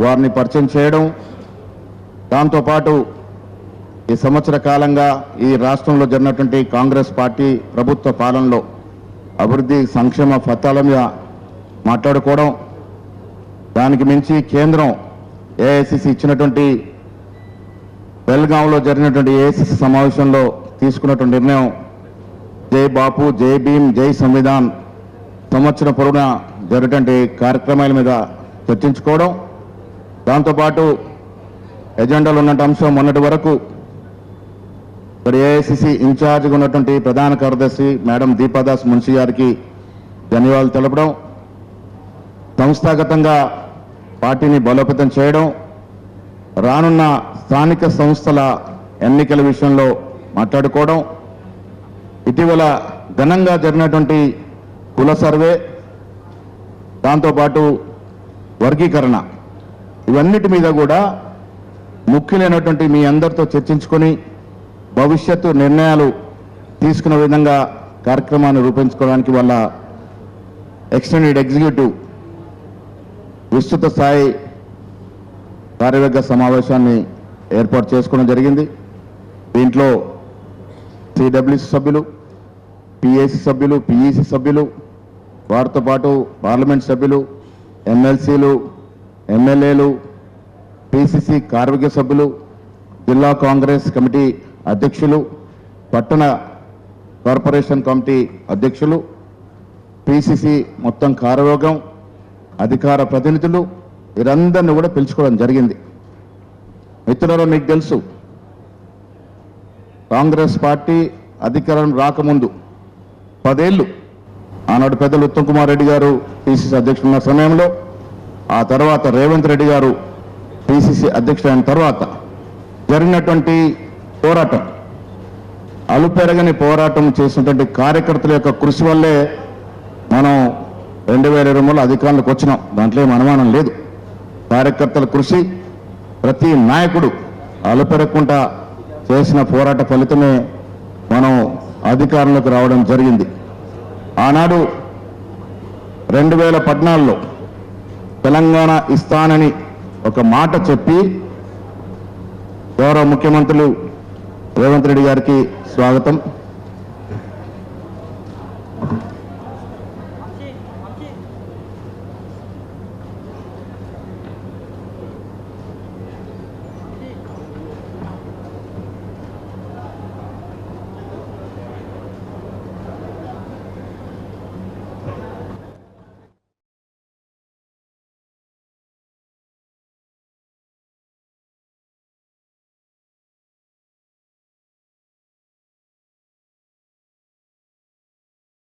వారిని పరిచయం చేయడం, దాంతోపాటు ఈ సంవత్సర కాలంగా ఈ రాష్ట్రంలో జరిగినటువంటి కాంగ్రెస్ పార్టీ ప్రభుత్వ పాలనలో అభివృద్ధి సంక్షేమ ఫలితాల మీద మాట్లాడుకోవడం, దానికి మించి కేంద్రం ఏఐసిసి ఇచ్చినటువంటి బెల్గాంలో జరిగినటువంటి ఏఐసిసి సమావేశంలో తీసుకున్నటువంటి నిర్ణయం జై బాపు, జై భీమ్, జై సంవిధాన్ సంవత్సరం పొడవునా జరిగినటువంటి కార్యక్రమాల మీద చర్చించుకోవడం, దాంతోపాటు ఎజెండాలో ఉన్న అంశం మొన్నటి వరకు ఇక్కడ ఏఐసిసి ఇన్ఛార్జ్గా ఉన్నటువంటి ప్రధాన కార్యదర్శి మేడం దీపాదాస్ మున్షి గారికి ధన్యవాదాలు తెలపడం, సంస్థాగతంగా పార్టీని బలోపేతం చేయడం, రానున్న స్థానిక సంస్థల ఎన్నికల విషయంలో మాట్లాడుకోవడం, ఇటీవల ఘనంగా జరిగినటువంటి కుల సర్వే, దాంతోపాటు వర్గీకరణ, ఇవన్నిటి మీద కూడా ముఖ్యులైనటువంటి మీ అందరితో చర్చించుకొని భవిష్యత్తు నిర్ణయాలు తీసుకునే విధంగా కార్యక్రమాన్ని రూపొందించుకోవడానికి వల్ల ఎక్స్టెండెడ్ ఎగ్జిక్యూటివ్ విస్తృత స్థాయి కార్యవర్గ సమావేశాన్ని ఏర్పాటు చేసుకోవడం జరిగింది. దీంట్లో సిడబ్ల్యూసి సభ్యులు, పిఏసి సభ్యులు, పిఈసి సభ్యులు, వారితో పాటు పార్లమెంట్ సభ్యులు, ఎమ్మెల్సీలు, ఎమ్మెల్యేలు, పిసిసి కార్యవర్గ సభ్యులు, జిల్లా కాంగ్రెస్ కమిటీ అధ్యక్షులు, పట్టణ కార్పొరేషన్ కమిటీ అధ్యక్షులు, పిసిసి మొత్తం కార్యవర్గం, అధికార ప్రతినిధులు, వీరందరినీ కూడా పిలుచుకోవడం జరిగింది. మిత్రులారా, మీకు తెలుసు కాంగ్రెస్ పార్టీ అధికారం రాకముందు 10 ఏళ్ళు ఆనాడు పెద్దలు ఉత్తమ్ కుమార్ రెడ్డి గారు పిసిసి అధ్యక్షుడు ఉన్న సమయంలో, ఆ తర్వాత రేవంత్ రెడ్డి గారు పిసిసి అధ్యక్షుడు అయిన తర్వాత జరిగినటువంటి పోరాటం, అలుపెరగని పోరాటం చేసినటువంటి కార్యకర్తల యొక్క కృషి వల్లే మనం 2023లో అధికారంలోకి వచ్చినాం. దాంట్లో ఏం అనుమానం లేదు. కార్యకర్తల కృషి, ప్రతి నాయకుడు అలుపెరగకుండా చేసిన పోరాట ఫలితమే మనం అధికారంలోకి రావడం జరిగింది. ఆనాడు 2014లో తెలంగాణ ఇస్తానని ఒక మాట చెప్పి గౌరవ ముఖ్యమంత్రులు రేవంత్ రెడ్డి గారికి స్వాగతం.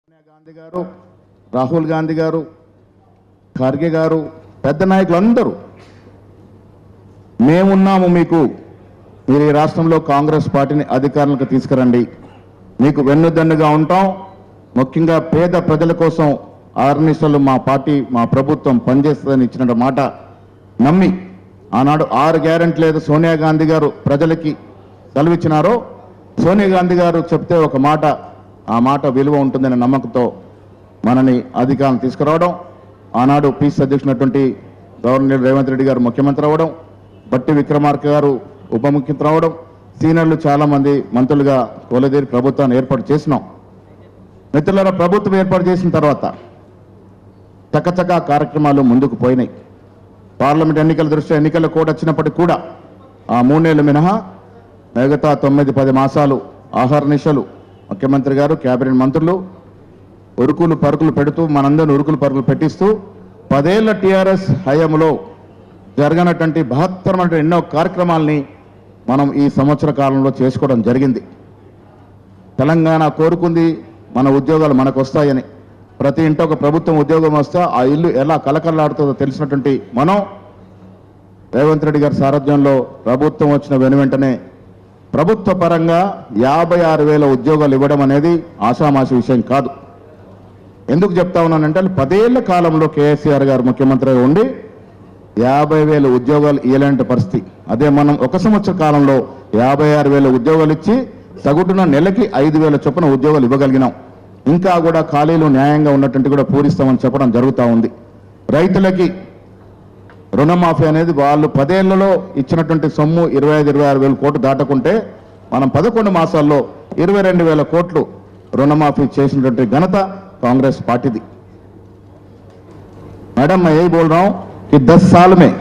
సోనియా గాంధీ గారు, రాహుల్ గాంధీ గారు, ఖర్గే గారు, పెద్ద నాయకులు అందరూ మేమున్నాము, మీకు మీరు ఈ రాష్ట్రంలో కాంగ్రెస్ పార్టీని అధికారంలోకి తీసుకురండి, మీకు వెన్నుదన్నుగా ఉంటాం, ముఖ్యంగా పేద ప్రజల కోసం ఆర్నిశలు మా పార్టీ మా ప్రభుత్వం పనిచేస్తుందని ఇచ్చిన మాట నమ్మి ఆనాడు 6 గ్యారెంటీలు ఏదో సోనియా గాంధీ గారు ప్రజలకి సెలవిచ్చినారో, సోనియా గాంధీ గారు చెప్తే ఒక మాట, ఆ మాట విలువ ఉంటుందనే నమ్మకంతో మనని అధికారం తీసుకురావడం, ఆనాడు పీసీ అధ్యక్షునటువంటి గవర్నర్ రేవంత్ రెడ్డి గారు ముఖ్యమంత్రి అవ్వడం, బట్టి విక్రమార్క గారు ఉప ముఖ్యమంత్రి అవ్వడం, సీనియర్లు చాలామంది మంత్రులుగా కొలదేరి ప్రభుత్వాన్ని ఏర్పాటు చేసినాం. మిత్రులారా, ప్రభుత్వం ఏర్పాటు చేసిన తర్వాత చకచకా కార్యక్రమాలు ముందుకు పోయినాయి. పార్లమెంట్ ఎన్నికల దృష్ట్యా ఎన్నికల కోడ్ వచ్చినప్పటికీ కూడా ఆ 3 నెలలు మినహా మిగతా 9-10 మాసాలు ఆహర్నిశలు ముఖ్యమంత్రి గారు, కేబినెట్ మంత్రులు ఉరుకులు పరుకులు పెడుతూ మనందరిని ఉరుకులు పరుకులు పెట్టిస్తూ 10 ఏళ్ల టీఆర్ఎస్ హయాంలో జరగనటువంటి బహత్తరమైన ఎన్నో కార్యక్రమాలని మనం ఈ సంవత్సర కాలంలో చేసుకోవడం జరిగింది. తెలంగాణ కోరుకుంది మన ఉద్యోగాలు మనకు వస్తాయని. ప్రతి ఇంట ఒక ప్రభుత్వం ఉద్యోగం వస్తే ఆ ఇల్లు ఎలా కలకల్లాడుతుందో తెలిసినటువంటి మనం రేవంత్ రెడ్డి గారి సారథ్యంలో ప్రభుత్వం వచ్చిన వెనువెంటనే ప్రభుత్వ పరంగా 56,000 ఉద్యోగాలు ఇవ్వడం అనేది ఆషామాషి విషయం కాదు. ఎందుకు చెప్తా ఉన్నానంటే 10 ఏళ్ల కాలంలో కేసీఆర్ గారు ముఖ్యమంత్రిగా ఉండి 50,000 ఉద్యోగాలు ఇవ్వలేని పరిస్థితి. అదే మనం 1 సంవత్సర కాలంలో 56,000 ఉద్యోగాలు ఇచ్చి సగటున నెలకి 5,000 చొప్పున ఉద్యోగాలు ఇవ్వగలిగినాం. ఇంకా కూడా ఖాళీలు న్యాయంగా ఉన్నట్టు కూడా పూరిస్తామని చెప్పడం జరుగుతూ ఉంది. రైతులకి రుణమాఫీ అనేది వాళ్ళు 10 ఏళ్లలో ఇచ్చినటువంటి సొమ్ము 25-26 వేల కోట్లు దాటకుంటే మనం 11 మాసాల్లో 22,000 కోట్లు రుణమాఫీ చేసినటువంటి ఘనత कांग्रेस पार्टी दी। मैडम मैं यही बोल रहा हूं कि 10 साल में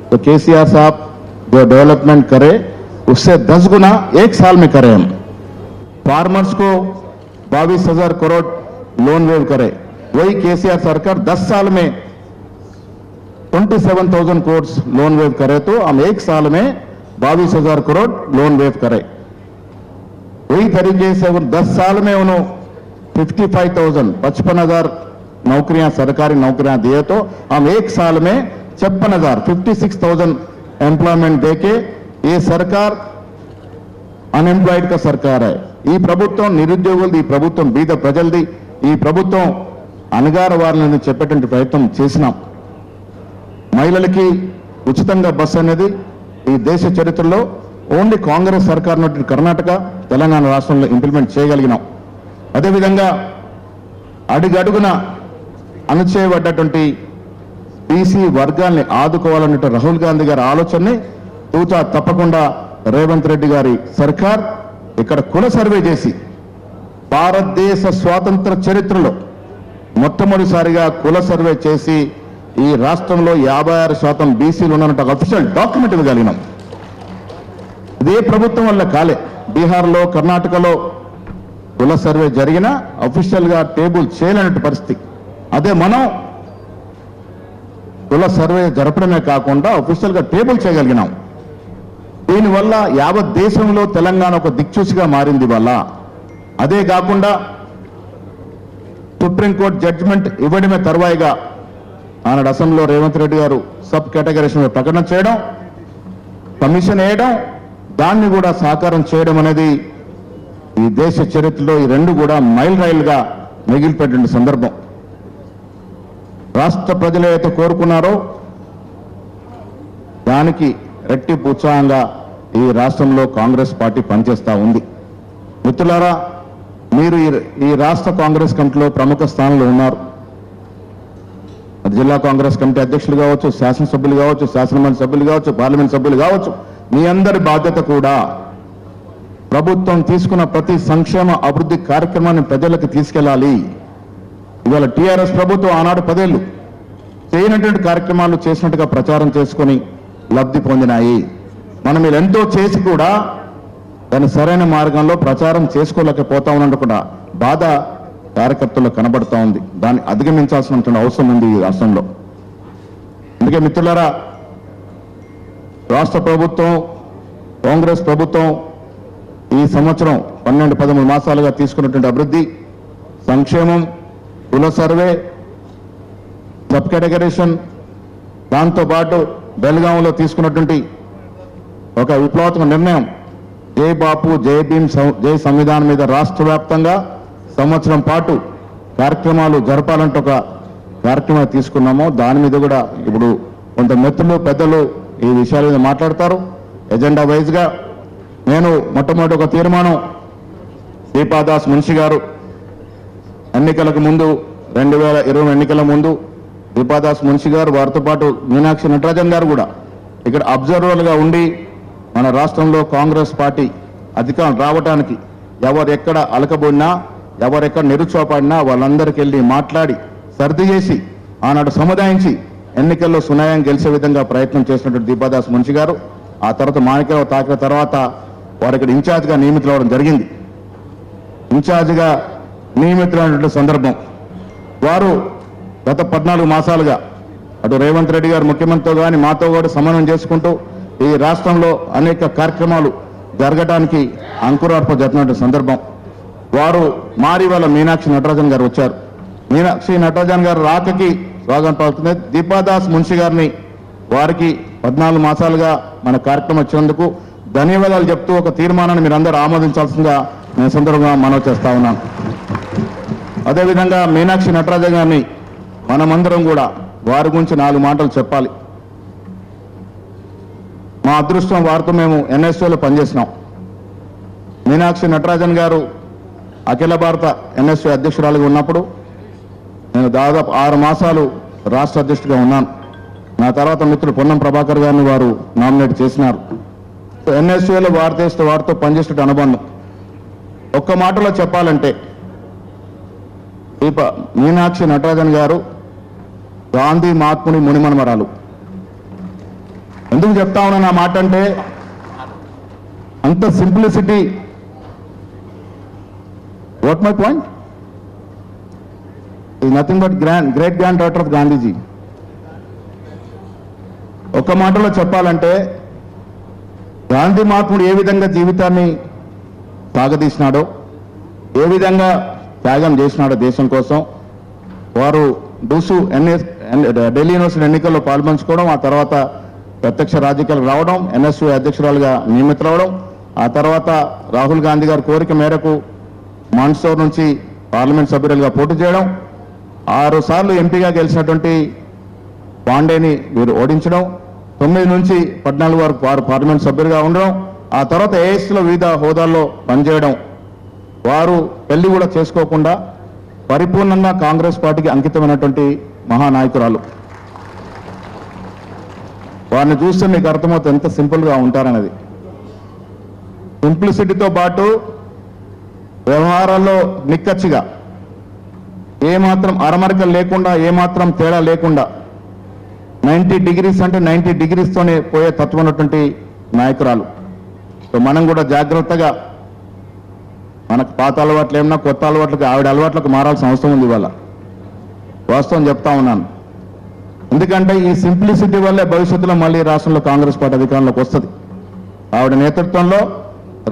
तो केसीआर साहब जो डेवलपमेंट करे उससे 10 गुना 1 साल में करें हम। फार्मर्स को 22,000 करोड़ लोन वेव करे, वही केसीआर सरकार 10 साल में 27,000 करोड़ लोन वेव करे तो हम 1 साल में 22,000 करोड़ लोन वेव करें। वही तरीके से 10 साल में उन्होंने 55,000 नौकरियां सरकारी नौकरियां दिए तो हम 1 साल में 56,000 एम्प्लॉयमेंट देके ये सरकार अनएम्प्लॉयड का सरकार है। ఈ ప్రభుత్వం నిరుద్యోగులది, ఈ ప్రభుత్వం బీద ప్రజలది, ఈ ప్రభుత్వం అనగార వారిని చెప్పేటువంటి ప్రయత్నం చేసినాం। మహిళలకి ఉచితంగా బస్ అనేది ఈ దేశ చరిత్రలో ఓన్లీ కాంగ్రెస్ సర్కార్ నుండి కర్ణాటక తెలంగాణ రాష్ట్రంలో ఇంప్లిమెంట్ చేయగలిగినాం। అదేవిధంగా అడుగడుగున అణచివేయబడ్డటువంటి బీసీ వర్గాల్ని ఆదుకోవాలనే రాహుల్ గాంధీ గారి ఆలోచనని తూచా తప్పకుండా రేవంత్ రెడ్డి గారి సర్కార్ ఇక్కడ కుల సర్వే చేసి భారతదేశ స్వాతంత్ర చరిత్రలో మొట్టమొదటిసారిగా కుల సర్వే చేసి ఈ రాష్ట్రంలో 56% బీసీలు ఉన్నట్టు అఫీషియల్ డాక్యుమెంట్ ఇవ్వగలిగినాం। ఇదే ప్రభుత్వం వల్ల కాలే, బీహార్లో కర్ణాటకలో కుల సర్వే జరిగినా అఫీషియల్ గా టేబుల్ చేయలేనట్టు పరిస్థితి। అదే మనం కుల సర్వే జరపడమే కాకుండా అఫీషియల్ గా టేబుల్ చేయగలిగినాం। దీనివల్ల యావత్ దేశంలో తెలంగాణ ఒక దిక్చూసిగా మారింది వల్ల। అదే కాకుండా సుప్రీంకోర్టు జడ్జిమెంట్ ఇవ్వడమే తర్వాయిగా ఆనాడు అసెంబ్లీలో రేవంత్ రెడ్డి గారు సబ్ కేటగరీస్ ప్రకటన చేయడం, కమిషన్ వేయడం, దాన్ని కూడా సాకారం చేయడం అనేది ఈ దేశ చరిత్రలో ఈ రెండు కూడా మైల్ రైలుగా మిగిలిపోయిన సందర్భం। రాష్ట్ర ప్రజలు ఏదైతే కోరుకున్నారో దానికి రెట్టింపు ఉత్సాహంగా ఈ రాష్ట్రంలో కాంగ్రెస్ పార్టీ పనిచేస్తా ఉంది। మిత్రులారా, మీరు ఈ రాష్ట్ర కాంగ్రెస్ కమిటీలో ప్రముఖ స్థానంలో ఉన్నారు। జిల్లా కాంగ్రెస్ కమిటీ అధ్యక్షులు కావచ్చు, శాసనసభ్యులు కావచ్చు, శాసనమండలి సభ్యులు కావచ్చు, పార్లమెంట్ సభ్యులు కావచ్చు, మీ అందరి బాధ్యత కూడా ప్రభుత్వం తీసుకున్న ప్రతి సంక్షేమ అభివృద్ధి కార్యక్రమాన్ని ప్రజలకు తీసుకెళ్లాలి। ఇవాళ టీఆర్ఎస్ ప్రభుత్వం ఆనాడు 10 ఏళ్లు చేయనటువంటి కార్యక్రమాలు చేసినట్టుగా ప్రచారం చేసుకుని లబ్ధి పొందినాయి। మనం వీళ్ళు ఎంతో చేసి కూడా దాన్ని సరైన మార్గంలో ప్రచారం చేసుకోలేకపోతా ఉన్నట్టు కూడా బాధ కార్యకర్తల్లో కనబడుతూ ఉంది। దాన్ని అధిగమించాల్సినటువంటి అవసరం ఉంది ఈ రాష్ట్రంలో। అందుకే మిత్రులారా, రాష్ట్ర ప్రభుత్వం, కాంగ్రెస్ ప్రభుత్వం ఈ సంవత్సరం 12-13 మాసాలుగా తీసుకున్నటువంటి అభివృద్ధి, సంక్షేమం, కుల సర్వే, సబ్ కేటగరేషన్, దాంతోపాటు బెల్గాంలో తీసుకున్నటువంటి ఒక విప్లవాత్మక నిర్ణయం జై బాపు జై భీమ్ జై సంవిధానం మీద రాష్ట్ర వ్యాప్తంగా సంవత్సరం పాటు కార్యక్రమాలు జరపాలంటే ఒక కార్యక్రమం తీసుకున్నాము। దాని మీద కూడా ఇప్పుడు కొంత మిత్రులు పెద్దలు ఈ విషయాల మీద మాట్లాడతారు। ఎజెండా వైజ్గా నేను మొట్టమొదటి ఒక తీర్మానం దీపాదాస్ మున్షి గారు ఎన్నికలకు ముందు 2020 ఎన్నికల ముందు దీపాదాస్ మున్షి గారు, వారితో పాటు మీనాక్షి నటరాజన్ గారు కూడా ఇక్కడ అబ్జర్వర్లుగా ఉండి మన రాష్ట్రంలో కాంగ్రెస్ పార్టీ అధికారం రావడానికి ఎవరెక్కడ అలకబోడినా, ఎవరెక్కడ నిరుత్సాహపడినా వాళ్ళందరికీ వెళ్ళి మాట్లాడి సర్ది చేసి ఆనాడు సముదాయించి ఎన్నికల్లో సునాయం గెలిచే విధంగా ప్రయత్నం చేసినటువంటి దీపాదాస్ మున్షి గారు ఆ తర్వాత మాణిక్యరావు తాకిన తర్వాత వారు ఇక్కడ ఇన్ఛార్జ్గా నియమితులవడం జరిగింది। ఇన్ఛార్జిగా నియమితులైనటువంటి సందర్భం వారు గత 14 మాసాలుగా అటు రేవంత్ రెడ్డి గారు ముఖ్యమంత్రితో కానీ మాతో కూడా సమన్వయం చేసుకుంటూ ఈ రాష్ట్రంలో అనేక కార్యక్రమాలు జరగడానికి అంకురార్పణ జరిగినటువంటి సందర్భం। వారు మారి వాళ్ళ మీనాక్షి నటరాజన్ గారు వచ్చారు। మీనాక్షి నటరాజన్ గారు రాకకి స్వాగతం పలుకుతుంది। దీపాదాస్ మున్షి గారిని వారికి 14 మాసాలుగా మన కార్యక్రమం వచ్చినందుకు ధన్యవాదాలు చెప్తూ ఒక తీర్మానాన్ని మీరు అందరూ ఆమోదించాల్సిందిగా నేను సందర్భంగా మనవి చేస్తా ఉన్నాను। అదేవిధంగా మీనాక్షి నటరాజన్ గారిని మనమందరం కూడా వారి గురించి 4 మాటలు చెప్పాలి। మా అదృష్టం వారితో మేము ఎన్ఎస్ఓలో పనిచేసినాం। మీనాక్షి నటరాజన్ గారు అఖిల భారత ఎన్ఎస్ఓ అధ్యక్షురాలుగా ఉన్నప్పుడు నేను దాదాపు 6 మాసాలు రాష్ట్ర అధ్యక్షుడిగా ఉన్నాను। నా తర్వాత మిత్రులు పొన్నం ప్రభాకర్ గారిని వారు నామినేట్ చేసినారు. ఎన్ఎస్యూలో వారితో పనిచేసే అనుబంధం. ఒక్క మాటలో చెప్పాలంటే మీనాక్షి నటరాజన్ గారు గాంధీ మహాత్ముని మునిమనమరాలు. ఎందుకు చెప్తా ఉన్నాను ఆ మాట అంటే, అంత simplicity. What my point is nothing but great grand daughter of Gandhiji. ఒక మాటలో చెప్పాలంటే గాంధీ మహాత్ముడు ఏ విధంగా జీవితాన్ని సాగదీసినాడో, ఏ విధంగా త్యాగం చేసినాడో దేశం కోసం. వారు ఢిల్లీ యూనివర్సిటీ ఎన్నికల్లో పాల్పంచుకోవడం, ఆ తర్వాత ప్రత్యక్ష రాజకీయాలకు రావడం, ఎన్ఎస్యూ అధ్యక్షురాలుగా నియమితులవడం, ఆ తర్వాత రాహుల్ గాంధీ గారి కోరిక మేరకు మాండ్సౌర్ నుంచి పార్లమెంట్ సభ్యులుగా పోటీ చేయడం, 6 సార్లు ఎంపీగా గెలిచినటువంటి పాండేని వీరు ఓడించడం, 9 నుంచి 14 వరకు వారు పార్లమెంట్ సభ్యులుగా ఉండడం, ఆ తర్వాత ఏఎస్లో వివిధ హోదాల్లో పనిచేయడం, వారు పెళ్లి కూడా చేసుకోకుండా పరిపూర్ణంగా కాంగ్రెస్ పార్టీకి అంకితమైనటువంటి మహానాయకురాలు. వారిని చూస్తే మీకు అర్థమవుతుంది ఎంత సింపుల్గా ఉంటారనేది. సింప్లిసిటీతో పాటు వ్యవహారాల్లో నిక్కచ్చిగా, ఏమాత్రం అరమరికలు లేకుండా, ఏమాత్రం తేడా లేకుండా 90 డిగ్రీస్ అంటే 90 డిగ్రీస్తోనే పోయే తత్వం ఉన్నటువంటి నాయకురాలు. సో మనం కూడా జాగ్రత్తగా మనకు పాత అలవాట్లు ఏమన్నా కొత్త అలవాట్లకి, ఆవిడ అలవాట్లకు మారాల్సిన అవసరం ఉంది. ఇవాళ వాస్తవం చెప్తా ఉన్నాను. ఎందుకంటే ఈ సింప్లిసిటీ వల్లే భవిష్యత్తులో మళ్ళీ రాష్ట్రంలో కాంగ్రెస్ పార్టీ అధికారంలోకి వస్తుంది. ఆవిడ నేతృత్వంలో,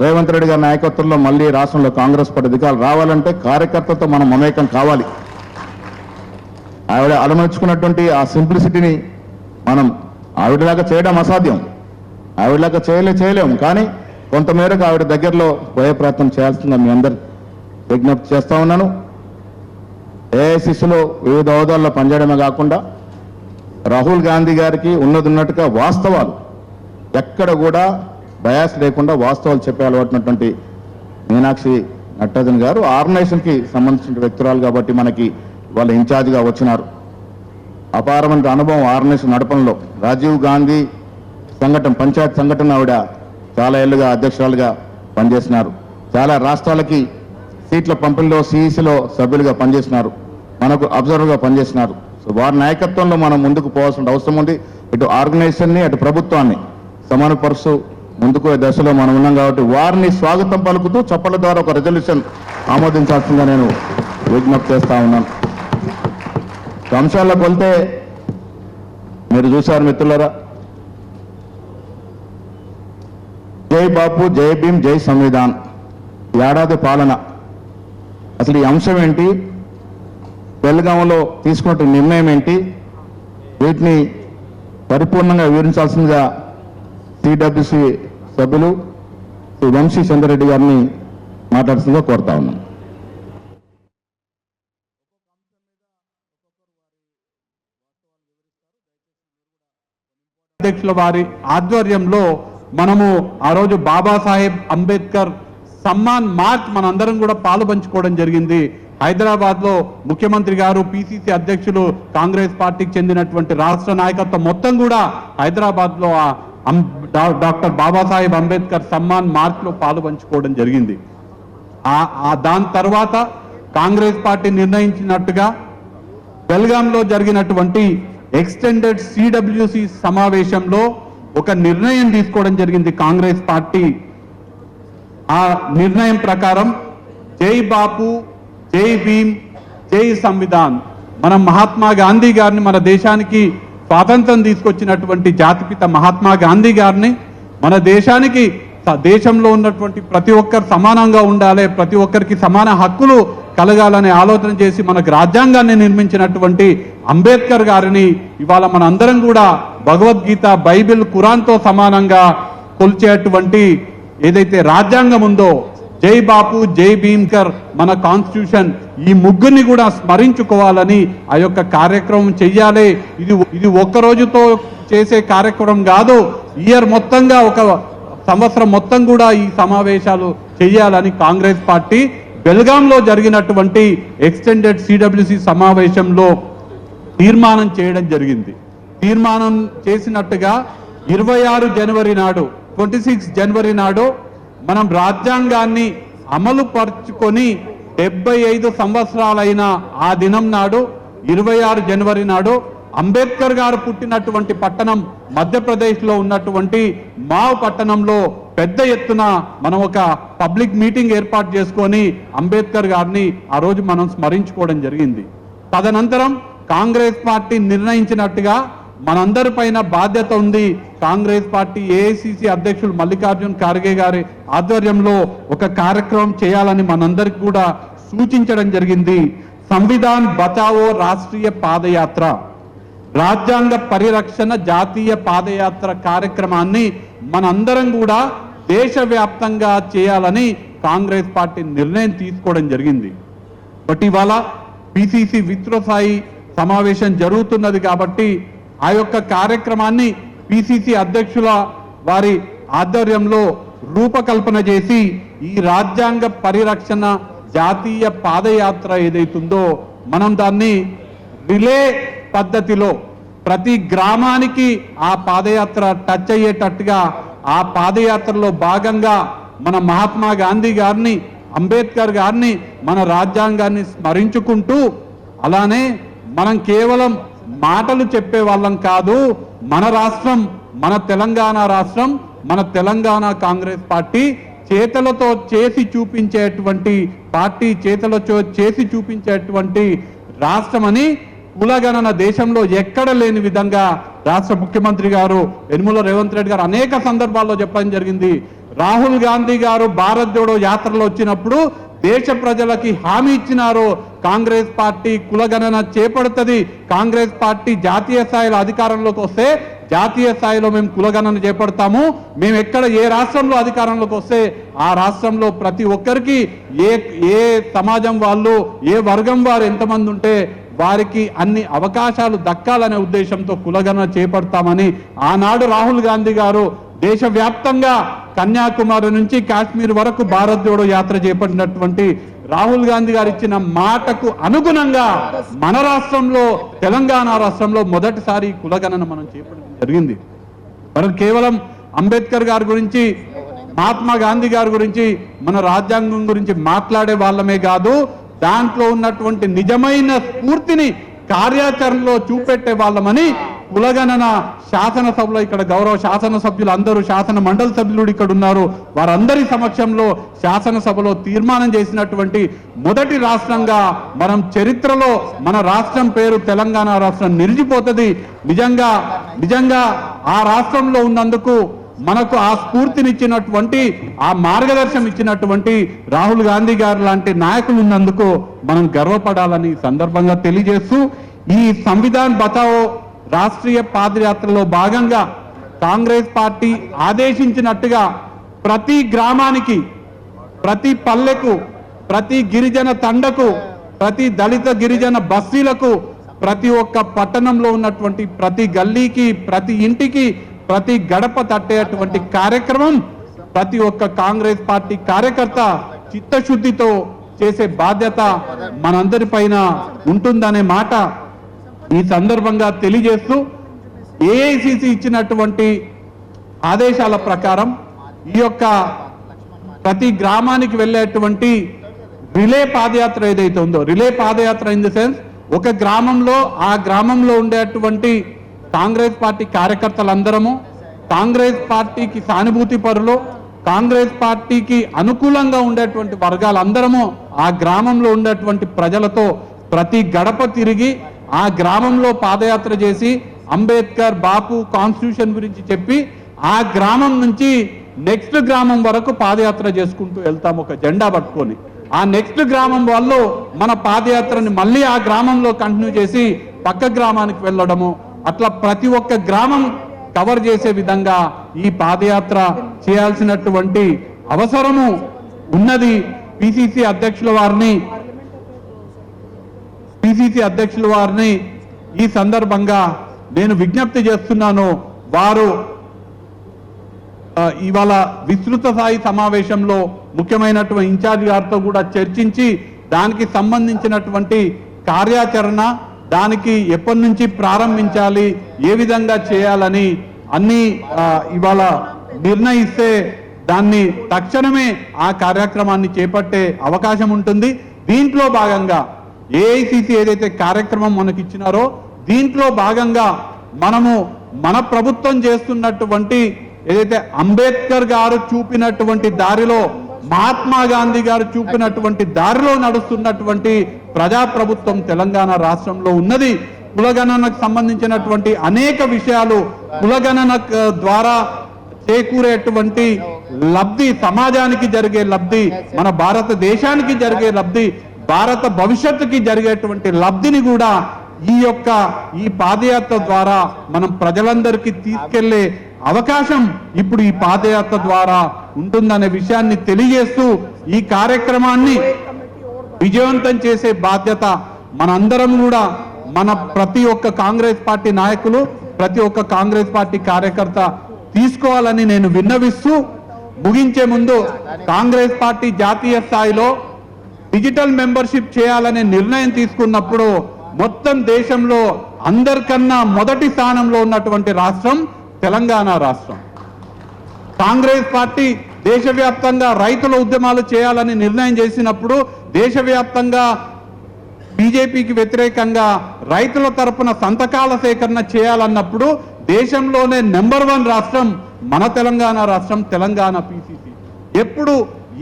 రేవంత్ రెడ్డి గారి నాయకత్వంలో మళ్ళీ రాష్ట్రంలో కాంగ్రెస్ పార్టీ అధికారులు రావాలంటే కార్యకర్తలతో మనం మమేకం కావాలి. ఆవిడ అలమర్చుకున్నటువంటి ఆ సింప్లిసిటీని మనం ఆవిడలాగా చేయడం అసాధ్యం, ఆవిడలాగా చేయలేము. కానీ కొంతమేరకు ఆవిడ దగ్గరలో పోయే ప్రయత్నం చేయాల్సిందిగా మీ అందరు విజ్ఞప్తి చేస్తా ఉన్నాను. ఏఐసిసిలో వివిధ హోదాల్లో పనిచేయడమే కాకుండా రాహుల్ గాంధీ గారికి ఉన్నట్టుగా వాస్తవాలు, ఎక్కడ కూడా బయాస్ లేకుండా వాస్తవాలు చెప్పే అలవాటున్నటువంటి మీనాక్షి నటరాజన్ గారు ఆర్గనైజేషన్కి సంబంధించిన వ్యక్తురాలు కాబట్టి మనకి వాళ్ళ ఇన్ఛార్జిగా వచ్చినారు. అపారమైన అనుభవం ఆర్గనైజేషన్ నడపడంలో. రాజీవ్ గాంధీ సంఘటన, పంచాయత్ సంఘటన ఆవిడ చాలా ఏళ్లుగా అధ్యక్షురాలుగా పనిచేసినారు. చాలా రాష్ట్రాలకి సీట్ల పంపిణీలో సిఈసిలో సభ్యులుగా పనిచేసినారు, మనకు అబ్జర్వర్గా పనిచేసినారు. సో వారి నాయకత్వంలో మనం ముందుకు పోవాల్సిన అవసరం ఉంది. ఇటు ఆర్గనైజేషన్ని అటు ప్రభుత్వాన్ని సమానపరుస్తూ ముందుకు దశలో మనం ఉన్నాం కాబట్టి వారిని స్వాగతం పలుకుతూ చప్పల ద్వారా ఒక రెజల్యూషన్ ఆమోదించాల్సిందిగా నేను విజ్ఞప్తి చేస్తా ఉన్నాను. అంశాల్లోకి వెళ్తే మీరు చూశారు మిత్రులారా, జై బాపు, జై భీమ్, జై సంవిధాన్, ఏడాది పాలన. అసలు ఈ అంశం ఏంటి, బెల్గాంలో తీసుకున్న నిర్ణయం ఏంటి, వీటిని పరిపూర్ణంగా వివరించాల్సిందిగా సిడబ్ల్యూసి సభ్యులు శ్రీ వంశీ చంద్రరెడ్డి గారిని మాట్లాడుతుందిగా కోరుతా ఉన్నాను. అధ్యక్షుల వారి ఆధ్వర్యంలో మనము ఆ రోజు బాబాసాహెబ్ అంబేద్కర్ సమ్మాన్ మార్చ్ మనందరం కూడా పాలు పంచుకోవడం జరిగింది. హైదరాబాద్ లో ముఖ్యమంత్రి గారు, పిసిసి అధ్యక్షులు, కాంగ్రెస్ పార్టీకి చెందినటువంటి రాష్ట్ర నాయకత్వం మొత్తం కూడా హైదరాబాద్ లో డాక్టర్ బాబాసాహెబ్ అంబేద్కర్ సమ్మాన్ మార్చ్ లో పాలు పంచుకోవడం జరిగింది. దాని తర్వాత కాంగ్రెస్ పార్టీ నిర్ణయించినట్టుగా బెల్గాంలో జరిగినటువంటి ఎక్స్టెండెడ్ సిడబ్ల్యూసి సమావేశంలో ఒక నిర్ణయం తీసుకోవడం జరిగింది కాంగ్రెస్ పార్టీ. ఆ నిర్ణయం ప్రకారం జై బాపు, జై భీమ్, జై సంవిధాన్, మన మహాత్మా గాంధీ గారిని, మన దేశానికి స్వాతంత్రం తీసుకొచ్చినటువంటి జాతిపిత మహాత్మా గాంధీ గారిని, మన దేశానికి, దేశంలో ఉన్నటువంటి ప్రతి ఒక్కరు సమానంగా ఉండాలి, ప్రతి ఒక్కరికి సమాన హక్కులు కలగాలనే ఆలోచన చేసి మనకు రాజ్యాంగాన్ని నిర్మించినటువంటి అంబేద్కర్ గారిని ఇవాళ మన అందరం కూడా భగవద్గీత, బైబిల్, ఖురాన్తో సమానంగా కొలిచేటువంటి ఏదైతే రాజ్యాంగం ఉందో, జై బాపు, జై భీమ్కర్, మన కాన్స్టిట్యూషన్, ఈ ముగ్గురిని కూడా స్మరించుకోవాలని ఆ యొక్క కార్యక్రమం చెయ్యాలి. ఇది ఒక్క రోజుతో చేసే కార్యక్రమం కాదు, ఇయర్ మొత్తంగా, ఒక సంవత్సరం మొత్తం కూడా ఈ సమావేశాలు చెయ్యాలని కాంగ్రెస్ పార్టీ బెల్గాంలో జరిగినటువంటి ఎక్స్టెండెడ్ సిడబ్ల్యూసి సమావేశంలో తీర్మానం చేయడం జరిగింది. తీర్మానం చేసినట్టుగా 26 జనవరి నాడు 26 జనవరి నాడు మనం రాజ్యాంగాన్ని అమలు పరుచుకొని 75 సంవత్సరాలైన ఆ దినం నాడు 26 జనవరి నాడు అంబేద్కర్ గారు పుట్టినటువంటి పట్టణం మధ్యప్రదేశ్లో ఉన్నటువంటి మావ్ పట్టణంలో పెద్ద ఎత్తున మనం ఒక పబ్లిక్ మీటింగ్ ఏర్పాటు చేసుకొని అంబేద్కర్ గారిని ఆ రోజు మనం స్మరించుకోవడం జరిగింది. తదనంతరం కాంగ్రెస్ పార్టీ నిర్ణయించినట్టుగా మనందరి పైన బాధ్యత ఉంది. కాంగ్రెస్ పార్టీ ఏఐసిసి అధ్యక్షులు మల్లికార్జున్ ఖార్గే గారి ఆధ్వర్యంలో ఒక కార్యక్రమం చేయాలని మనందరికి కూడా సూచించడం జరిగింది. సంవిధాన్ బచావో రాష్ట్రీయ పాదయాత్ర, రాజ్యాంగ పరిరక్షణ జాతీయ పాదయాత్ర కార్యక్రమాన్ని మనందరం కూడా దేశవ్యాప్తంగా చేయాలని కాంగ్రెస్ పార్టీ నిర్ణయం తీసుకోవడం జరిగింది. బట్ ఇవాళ పిసిసి విస్తృతస్థాయి సమావేశం జరుగుతున్నది కాబట్టి ఆ యొక్క కార్యక్రమాన్ని పిసిసి అధ్యక్షుల వారి ఆధ్వర్యంలో రూపకల్పన చేసి ఈ రాజ్యాంగ పరిరక్షణ జాతీయ పాదయాత్ర ఏదైతుందో మనం దాన్ని రిలే పద్ధతిలో ప్రతి గ్రామానికి ఆ పాదయాత్ర టచ్ అయ్యేటట్టుగా ఆ పాదయాత్రలో భాగంగా మన మహాత్మా గాంధీ గారిని, అంబేద్కర్ గారిని, మన రాజ్యాంగాన్ని స్మరించుకుంటూ, అలానే మనం కేవలం మాటలు చెప్పే వాళ్ళం కాదు, మన రాష్ట్రం, మన తెలంగాణ రాష్ట్రం, మన తెలంగాణ కాంగ్రెస్ పార్టీ చేతలతో చేసి చూపించేటువంటి పార్టీ, చేతలతో చేసి చూపించేటువంటి రాష్ట్రమని కులగణన దేశంలో ఎక్కడ లేని విధంగా రాష్ట్ర ముఖ్యమంత్రి గారు యనమల రేవంత్ రెడ్డి గారు అనేక సందర్భాల్లో చెప్పడం జరిగింది. రాహుల్ గాంధీ గారు భారత్ జోడో యాత్రలో వచ్చినప్పుడు దేశ ప్రజలకి హామీ ఇచ్చినారు, కాంగ్రెస్ పార్టీ కులగణన చేపడుతుంది, కాంగ్రెస్ పార్టీ జాతీయ స్థాయిలో అధికారంలోకి వస్తే జాతీయ స్థాయిలో మేము కులగణన చేపడతాము, మేము ఎక్కడ ఏ రాష్ట్రంలో అధికారంలోకి వస్తే ఆ రాష్ట్రంలో ప్రతి ఒక్కరికి ఏ సమాజం వాళ్ళు, ఏ వర్గం వారు ఎంతమంది ఉంటే వారికి అన్ని అవకాశాలు దక్కాలనే ఉద్దేశంతో కులగణన చేపడతామని ఆనాడు రాహుల్ గాంధీ గారు దేశవ్యాప్తంగా కన్యాకుమారి నుంచి కాశ్మీర్ వరకు భారత్ జోడో యాత్ర చేపట్టినటువంటి రాహుల్ గాంధీ గారు ఇచ్చిన మాటకు అనుగుణంగా మన రాష్ట్రంలో, తెలంగాణ రాష్ట్రంలో మొదటిసారి కులగణన మనం చేపట్టడం జరిగింది. మనం కేవలం అంబేద్కర్ గారి గురించి, మహాత్మా గాంధీ గారి గురించి, మన రాజ్యాంగం గురించి మాట్లాడే వాళ్ళమే కాదు, దాంట్లో ఉన్నటువంటి నిజమైన స్ఫూర్తిని కార్యాచరణలో చూపెట్టే వాళ్ళమని కులగణన శాసనసభలో, ఇక్కడ గౌరవ శాసనసభ్యులు అందరూ, శాసన మండలి సభ్యులు ఇక్కడ ఉన్నారు, వారందరి సమక్షంలో శాసనసభలో తీర్మానం చేసినటువంటి మొదటి రాష్ట్రంగా మనం చరిత్రలో మన రాష్ట్రం పేరు తెలంగాణ రాష్ట్రం నిలిచిపోతుంది. నిజంగా ఆ రాష్ట్రంలో ఉన్నందుకు, మనకు ఆ స్ఫూర్తినిచ్చినటువంటి, ఆ మార్గదర్శనం ఇచ్చినటువంటి రాహుల్ గాంధీ గారు లాంటి నాయకులు ఉన్నందుకు మనం గర్వపడాలని సందర్భంగా తెలియజేస్తూ, ఈ సంవిధాన్ బచావో రాష్ట్రీయ పాదయాత్రలో భాగంగా కాంగ్రెస్ పార్టీ ఆదేశించినట్టుగా ప్రతి గ్రామానికి, ప్రతి పల్లెకు, ప్రతి గిరిజన తండకు, ప్రతి దళిత గిరిజన బస్తీలకు, ప్రతి ఒక్క పట్టణంలో ఉన్నటువంటి ప్రతి గల్లీకి, ప్రతి ఇంటికి, ప్రతి గడప తట్టేటువంటి కార్యక్రమం ప్రతి ఒక్క కాంగ్రెస్ పార్టీ కార్యకర్త చిత్తశుద్ధితో చేసే బాధ్యత మనందరిపైన ఉంటుందనే మాట ఈ సందర్భంగా తెలియజేస్తూ, ఏఐసిసి ఇచ్చినటువంటి ఆదేశాల ప్రకారం ఈ యొక్క ప్రతి గ్రామానికి వెళ్ళేటువంటి రిలే పాదయాత్ర ఏదైతే ఉందో, relay padayatra in the sense, ఒక గ్రామంలో ఆ గ్రామంలో ఉండేటువంటి కాంగ్రెస్ పార్టీ కార్యకర్తలందరము, కాంగ్రెస్ పార్టీకి సానుభూతి పరులు, కాంగ్రెస్ పార్టీకి అనుకూలంగా ఉండేటువంటి వర్గాలందరము ఆ గ్రామంలో ఉండేటువంటి ప్రజలతో ప్రతి గడప తిరిగి ఆ గ్రామంలో పాదయాత్ర చేసి అంబేద్కర్, బాపు, కాన్స్టిట్యూషన్ గురించి చెప్పి ఆ గ్రామం నుంచి నెక్స్ట్ గ్రామం వరకు పాదయాత్ర చేసుకుంటూ వెళ్తాం ఒక జెండా పట్టుకొని. ఆ నెక్స్ట్ గ్రామం వాళ్ళు మన పాదయాత్రని మళ్ళీ ఆ గ్రామంలో కంటిన్యూ చేసి పక్క గ్రామానికి వెళ్ళడము, అట్లా ప్రతి ఒక్క గ్రామం కవర్ చేసే విధంగా ఈ పాదయాత్ర చేయాల్సినటువంటి అవసరము ఉన్నది. పిసిసి అధ్యక్షుల వారిని ఈ సందర్భంగా నేను విజ్ఞప్తి చేస్తున్నాను. వారు ఇవాళ విస్తృత స్థాయి సమావేశంలో ముఖ్యమైనటువంటి ఇన్ఛార్జ్ గారితో కూడా చర్చించి దానికి సంబంధించినటువంటి కార్యాచరణ, దానికి ఎప్పటి నుంచి ప్రారంభించాలి, ఏ విధంగా చేయాలని అన్ని ఇవాళ నిర్ణయిస్తే దాన్ని తక్షణమే ఆ కార్యక్రమాన్ని చేపట్టే అవకాశం ఉంటుంది. దీంట్లో భాగంగా ఏఐసిసి ఏదైతే కార్యక్రమం మనకి ఇచ్చినారో దీంట్లో భాగంగా మనము మన ప్రభుత్వం చేస్తున్నటువంటి ఏదైతే అంబేద్కర్ గారు చూపినటువంటి దారిలో, మహాత్మా గాంధీ గారు చూపినటువంటి దారిలో నడుస్తున్నటువంటి ప్రజాప్రభుత్వం తెలంగాణ రాష్ట్రంలో ఉన్నది. కులగణనకు సంబంధించినటువంటి అనేక విషయాలు, కులగణన ద్వారా చేకూరేటువంటి లబ్ధి, సమాజానికి జరిగే లబ్ధి, మన భారతదేశానికి జరిగే లబ్ధి, భారత భవిష్యత్తుకి జరిగేటువంటి లబ్ధిని కూడా ఈ పాదయాత్ర ద్వారా మనం ప్రజలందరికీ తీసుకెళ్లే అవకాశం ఇప్పుడు ఈ పాదయాత్ర ద్వారా ఉంటుందనే విషయాన్ని తెలియజేస్తూ ఈ కార్యక్రమాన్ని విజయవంతం చేసే బాధ్యత మనందరం కూడా, మన ప్రతి ఒక్క కాంగ్రెస్ పార్టీ నాయకులు, ప్రతి ఒక్క కాంగ్రెస్ పార్టీ కార్యకర్త తీసుకోవాలని నేను విన్నవిస్తూ ముగించే ముందు, కాంగ్రెస్ పార్టీ జాతీయ స్థాయిలో డిజిటల్ మెంబర్షిప్ చేయాలనే నిర్ణయం తీసుకున్నప్పుడు మొత్తం దేశంలో అందరికన్నా మొదటి స్థానంలో ఉన్నటువంటి రాష్ట్రం తెలంగాణ రాష్ట్రం. కాంగ్రెస్ పార్టీ దేశవ్యాప్తంగా రైతుల ఉద్యమాలు చేయాలని నిర్ణయం చేసినప్పుడు, దేశవ్యాప్తంగా బీజేపీకి వ్యతిరేకంగా రైతుల తరపున సంతకాల సేకరణ చేయాలన్నప్పుడు దేశంలోనే నెంబర్ 1 రాష్ట్రం మన తెలంగాణ రాష్ట్రం, తెలంగాణ పిసిసి. ఎప్పుడు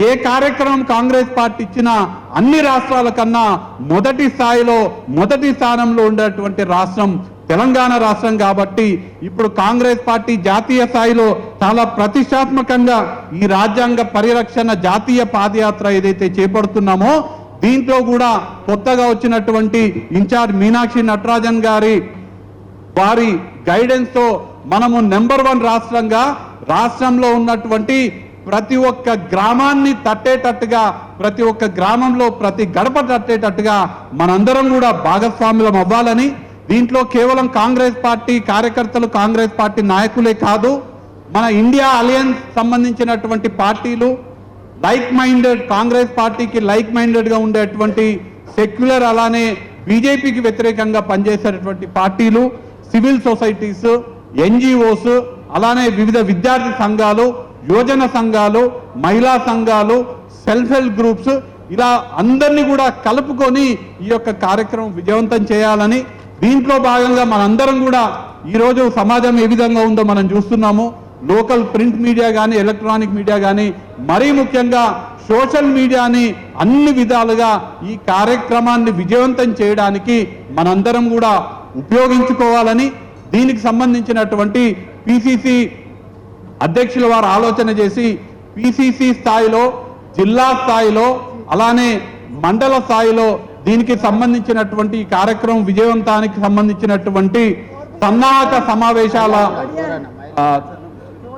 ఏ కార్యక్రమం కాంగ్రెస్ పార్టీ ఇచ్చినా అన్ని రాష్ట్రాల కన్నా మొదటి స్థాయిలో, మొదటి స్థానంలో ఉండేటువంటి రాష్ట్రం తెలంగాణ రాష్ట్రం. కాబట్టి ఇప్పుడు కాంగ్రెస్ పార్టీ జాతీయ స్థాయిలో చాలా ప్రతిష్టాత్మకంగా ఈ రాజ్యాంగ పరిరక్షణ జాతీయ పాదయాత్ర ఏదైతే చేపడుతున్నామో దీంట్లో కూడా కొత్తగా వచ్చినటువంటి ఇన్ఛార్జ్ మీనాక్షి నటరాజన్ వారి గైడెన్స్ తో మనము నెంబర్ 1 రాష్ట్రంగా, రాష్ట్రంలో ఉన్నటువంటి ప్రతి ఒక్క గ్రామాన్ని తట్టేటట్టుగా, ప్రతి ఒక్క గ్రామంలో ప్రతి గడప తట్టేటట్టుగా మనందరం కూడా భాగస్వాములం అవ్వాలని, దీంట్లో కేవలం కాంగ్రెస్ పార్టీ కార్యకర్తలు, కాంగ్రెస్ పార్టీ నాయకులే కాదు, మన ఇండియా అలయన్స్ సంబంధించినటువంటి పార్టీలు, లైక్ మైండెడ్, కాంగ్రెస్ పార్టీకి లైక్ మైండెడ్ గా ఉండేటువంటి సెక్యులర్, అలానే బీజేపీకి వ్యతిరేకంగా పనిచేసేటటువంటి పార్టీలు, సివిల్ సొసైటీస్, ఎన్జిఓస్, అలానే వివిధ విద్యార్థి సంఘాలు, యువజన సంఘాలు, మహిళా సంఘాలు, సెల్ఫ్ హెల్ప్ గ్రూప్స్, ఇలా అందరినీ కూడా కలుపుకొని ఈ యొక్క కార్యక్రమం విజయవంతం చేయాలని, దీంట్లో భాగంగా మనందరం కూడా ఈరోజు సమాజం ఏ విధంగా ఉందో మనం చూస్తున్నాము. లోకల్ ప్రింట్ మీడియా కానీ, ఎలక్ట్రానిక్ మీడియా కానీ, మరీ ముఖ్యంగా సోషల్ మీడియాని అన్ని విధాలుగా ఈ కార్యక్రమాన్ని విజయవంతం చేయడానికి మనందరం కూడా ఉపయోగించుకోవాలని, దీనికి సంబంధించినటువంటి పిసిసి అధ్యక్షుల వారు ఆలోచన చేసి పిసిసి స్థాయిలో, జిల్లా స్థాయిలో, అలానే మండల స్థాయిలో దీనికి సంబంధించినటువంటి ఈ కార్యక్రమం విజయవంతానికి సంబంధించినటువంటి సన్నాహక సమావేశాల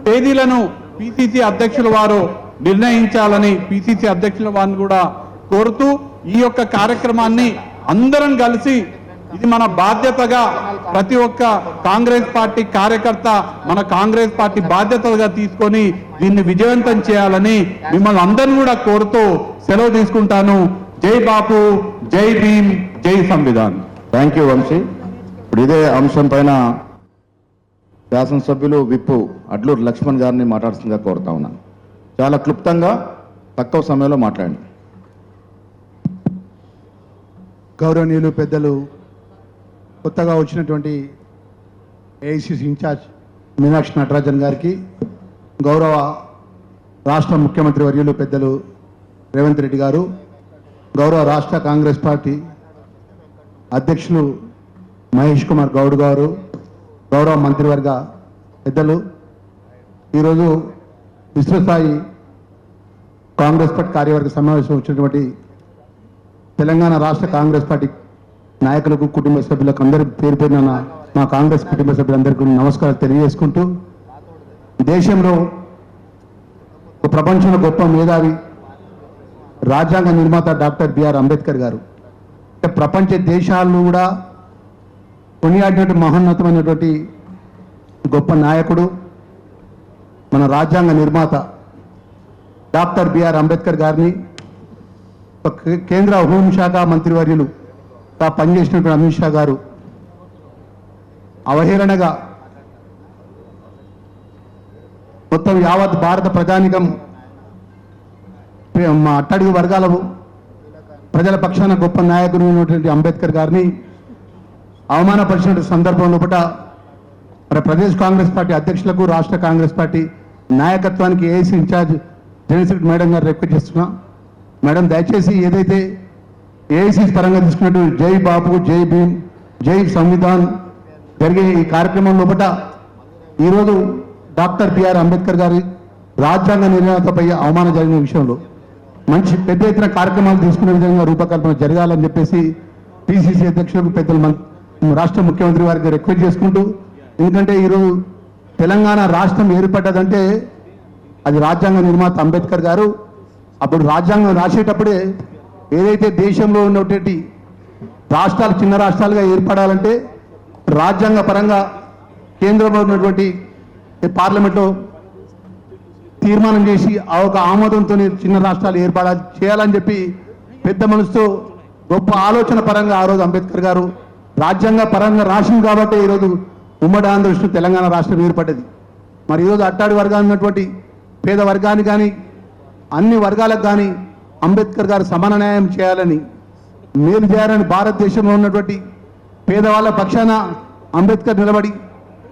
తేదీలను పిసిసి అధ్యక్షుల వారు నిర్ణయించాలని పిసిసి అధ్యక్షుల వారిని కూడా కోరుతూ ఈ యొక్క కార్యక్రమాన్ని అందరం కలిసి, ఇది మన బాధ్యతగా, ప్రతి ఒక్క కాంగ్రెస్ పార్టీ కార్యకర్త మన కాంగ్రెస్ పార్టీ బాధ్యతగా తీసుకొని దీన్ని విజయవంతం చేయాలని మిమ్మల్ని అందరినీ కూడా కోరుతూ సెలవు తీసుకుంటాను. జై బాపు, జై భీమ్, జై సంవిధాన్. Thank you Vamsi. ఇప్పుడు ఇదే అంశం పైన శాసనసభ్యులు విప్పు అడ్లూరు లక్ష్మణ్ గారిని మాట్లాడుతుందిగా కోరుతా ఉన్నాను. చాలా క్లుప్తంగా తక్కువ సమయంలో మాట్లాడండి. గౌరవనీయులు పెద్దలు, కొత్తగా వచ్చినటువంటి ఏఐసిసి ఇన్ఛార్జ్ మీనాక్షి నటరాజన్ గారికి, గౌరవ రాష్ట్ర ముఖ్యమంత్రి వర్యులు పెద్దలు రేవంత్ రెడ్డి గారు, గౌరవ రాష్ట్ర కాంగ్రెస్ పార్టీ అధ్యక్షులు మహేష్ కుమార్ గౌడ్ గారు, గౌరవ మంత్రివర్గ పెద్దలు, ఈరోజు విశ్వస్థాయి కాంగ్రెస్ పార్టీ కార్యవర్గ సమావేశం వచ్చినటువంటి తెలంగాణ రాష్ట్ర కాంగ్రెస్ పార్టీ నాయకులకు, కుటుంబ సభ్యులకు అందరి పేరు పేరున మా కాంగ్రెస్ కుటుంబ సభ్యులందరికీ నమస్కారాలు తెలియజేసుకుంటూ, దేశంలో ప్రపంచంలో గొప్ప మేధావి రాజ్యాంగ నిర్మాత డాక్టర్ బిఆర్ అంబేద్కర్ గారు, ప్రపంచ దేశాలను కూడా కొనియాడినటువంటి మహోన్నతమైనటువంటి గొప్ప నాయకుడు, మన రాజ్యాంగ నిర్మాత డాక్టర్ బిఆర్ అంబేద్కర్ గారిని కేంద్ర హోంశాఖ మంత్రివర్యులు పనిచేసినటువంటి అమిత్ షా గారు అవహేళనగా మొత్తం యావత్ భారత ప్రజానికం మా అట్టడుగు వర్గాల ప్రజల పక్షాన గొప్ప నాయకుడు ఉన్నటువంటి అంబేద్కర్ గారిని అవమానపరిచిన సందర్భం లోపల మరి ప్రదేశ్ కాంగ్రెస్ పార్టీ అధ్యక్షులకు రాష్ట్ర కాంగ్రెస్ పార్టీ నాయకత్వానికి AIC incharge general secretary madam గారు రిక్వెస్ట్ చేస్తున్నా. మేడం దయచేసి ఏదైతే ఏఐసీ పరంగా తీసుకున్నట్టు జై బాపు, జై భీమ్, జై సంవిధాన్ జరిగే ఈ కార్యక్రమం లోపల ఈరోజు డాక్టర్ బిఆర్ అంబేద్కర్ గారి రాజ్యాంగ నిర్ణేతపై అవమానం జరిగిన విషయంలో మంచి పెద్ద ఎత్తున కార్యక్రమాలు తీసుకునే విధంగా రూపకల్పన జరగాలని చెప్పేసి పిసిసి అధ్యక్షులకు పెద్దలు రాష్ట్ర ముఖ్యమంత్రి వారికి రిక్వెస్ట్ చేసుకుంటూ, ఎందుకంటే ఈరోజు తెలంగాణ రాష్ట్రం ఏర్పడ్డదంటే అది రాజ్యాంగ నిర్మాత అంబేద్కర్ గారు అప్పుడు రాజ్యాంగం రాసేటప్పుడే ఏదైతే దేశంలో ఉన్నటువంటి రాష్ట్రాలు చిన్న రాష్ట్రాలుగా ఏర్పడాలంటే రాజ్యాంగ పరంగా కేంద్రంలో ఉన్నటువంటి పార్లమెంట్లో తీర్మానం చేసి ఆ ఒక ఆమోదంతో చిన్న రాష్ట్రాలు చేయాలని చెప్పి పెద్ద మనసుతో గొప్ప ఆలోచన పరంగా ఆ రోజు అంబేద్కర్ గారు రాజ్యాంగ పరంగా రాసింది కాబట్టి ఈరోజు ఉమ్మడి ఆంధ్రప్రదేశ్ తెలంగాణ రాష్ట్రం ఏర్పడ్డది. మరి ఈరోజు అట్టాడి వర్గాలు ఉన్నటువంటి పేద వర్గానికి కానీ అన్ని వర్గాలకు కానీ అంబేద్కర్ గారు సమాన న్యాయం చేయాలని, మేలు చేయాలని భారతదేశంలో ఉన్నటువంటి పేదవాళ్ళ పక్షాన అంబేద్కర్ నిలబడి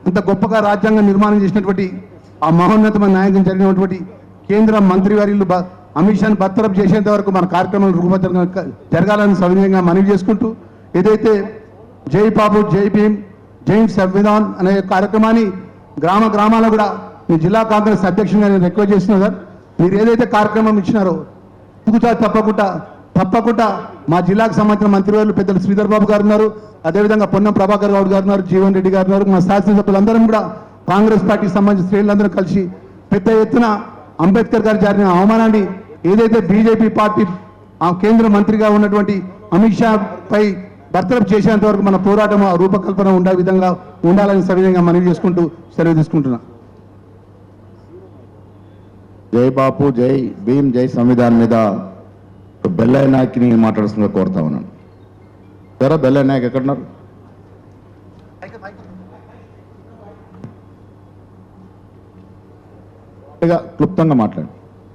అంత గొప్పగా రాజ్యాంగం నిర్మాణం చేసినటువంటి ఆ మహోన్నతమైన నాయకం జరిగినటువంటి కేంద్ర మంత్రివర్యులు అమిత్ షాని బర్తరఫ్ చేసేంత వరకు మన కార్యక్రమాలు రూపకల్పన జరగాలని సవినయంగా మనవి చేసుకుంటూ, ఏదైతే జై బాబు, జై భీమ్, జై సంవిధాన్ అనే కార్యక్రమాన్ని గ్రామ గ్రామాల్లో కూడా మీ జిల్లా కాంగ్రెస్ అధ్యక్షునిగా నేను రిక్వెస్ట్ చేస్తున్నా సార్. మీరు ఏదైతే కార్యక్రమం ఇచ్చినారో తప్పకుండా మా జిల్లాకు సంబంధించిన మంత్రివర్యులు పెద్దలు శ్రీధర్ బాబు గారు ఉన్నారు, అదేవిధంగా పొన్నం ప్రభాకర్ గౌడ్ గారు ఉన్నారు, జీవన్ రెడ్డి గారు ఉన్నారు, మా శాసనసభ్యులందరం కూడా కాంగ్రెస్ పార్టీకి సంబంధించిన శ్రేణులందరూ కలిసి పెద్ద ఎత్తున అంబేద్కర్ గారు జరిగిన అవమానాన్ని ఏదైతే బీజేపీ పార్టీ కేంద్ర మంత్రిగా ఉన్నటువంటి అమిత్ షా పై బర్తరఫ్ చేసేంత వరకు మన పోరాటం రూపకల్పన ఉండే విధంగా ఉండాలని సవిధంగా మనవి చేసుకుంటూ సెలవు తీసుకుంటున్నా. జై బాపు, జై భీమ్, జై సంవిధాన్ మీద బెల్లయ్య నాయక్ని మాట్లాడుతుందిగా కోరుతా ఉన్నాను. సరే బెల్లయ్య నాయక్ ఎక్కడున్నారు? క్లుప్తంగా మాట్లాడు.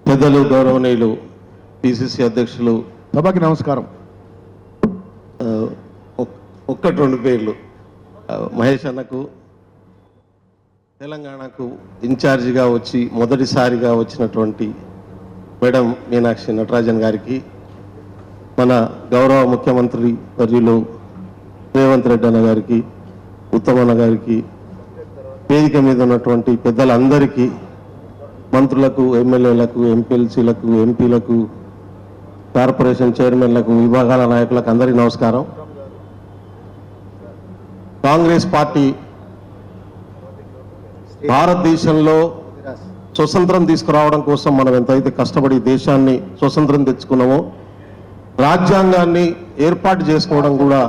పెద్దలు, గౌరవనీయులు పిసిసి అధ్యక్షులు, సభకి నమస్కారం. ఒక్కటి రెండు పేర్లు. మహేష్ అన్నకు తెలంగాణకు ఇన్ఛార్జిగా వచ్చి మొదటిసారిగా వచ్చినటువంటి మేడం మీనాక్షి నటరాజన్ గారికి, మన గౌరవ ముఖ్యమంత్రి వర్యులు రేవంత్ రెడ్డి అన్న గారికి, ఉత్తమన్న గారికి, వేదిక మీద ఉన్నటువంటి పెద్దలందరికీ, మంత్రులకు, ఎమ్మెల్యేలకు, ఎంపీఎల్సీలకు, ఎంపీలకు, కార్పొరేషన్ చైర్మన్లకు, విభాగాల నాయకులకు అందరికీ నమస్కారం. కాంగ్రెస్ పార్టీ భారతదేశంలో స్వతంత్రం తీసుకురావడం కోసం మనం ఎంతైతే కష్టపడి దేశాన్ని స్వతంత్రం తెచ్చుకున్నామో, రాజ్యాంగాన్ని ఏర్పాటు చేసుకోవడం కూడా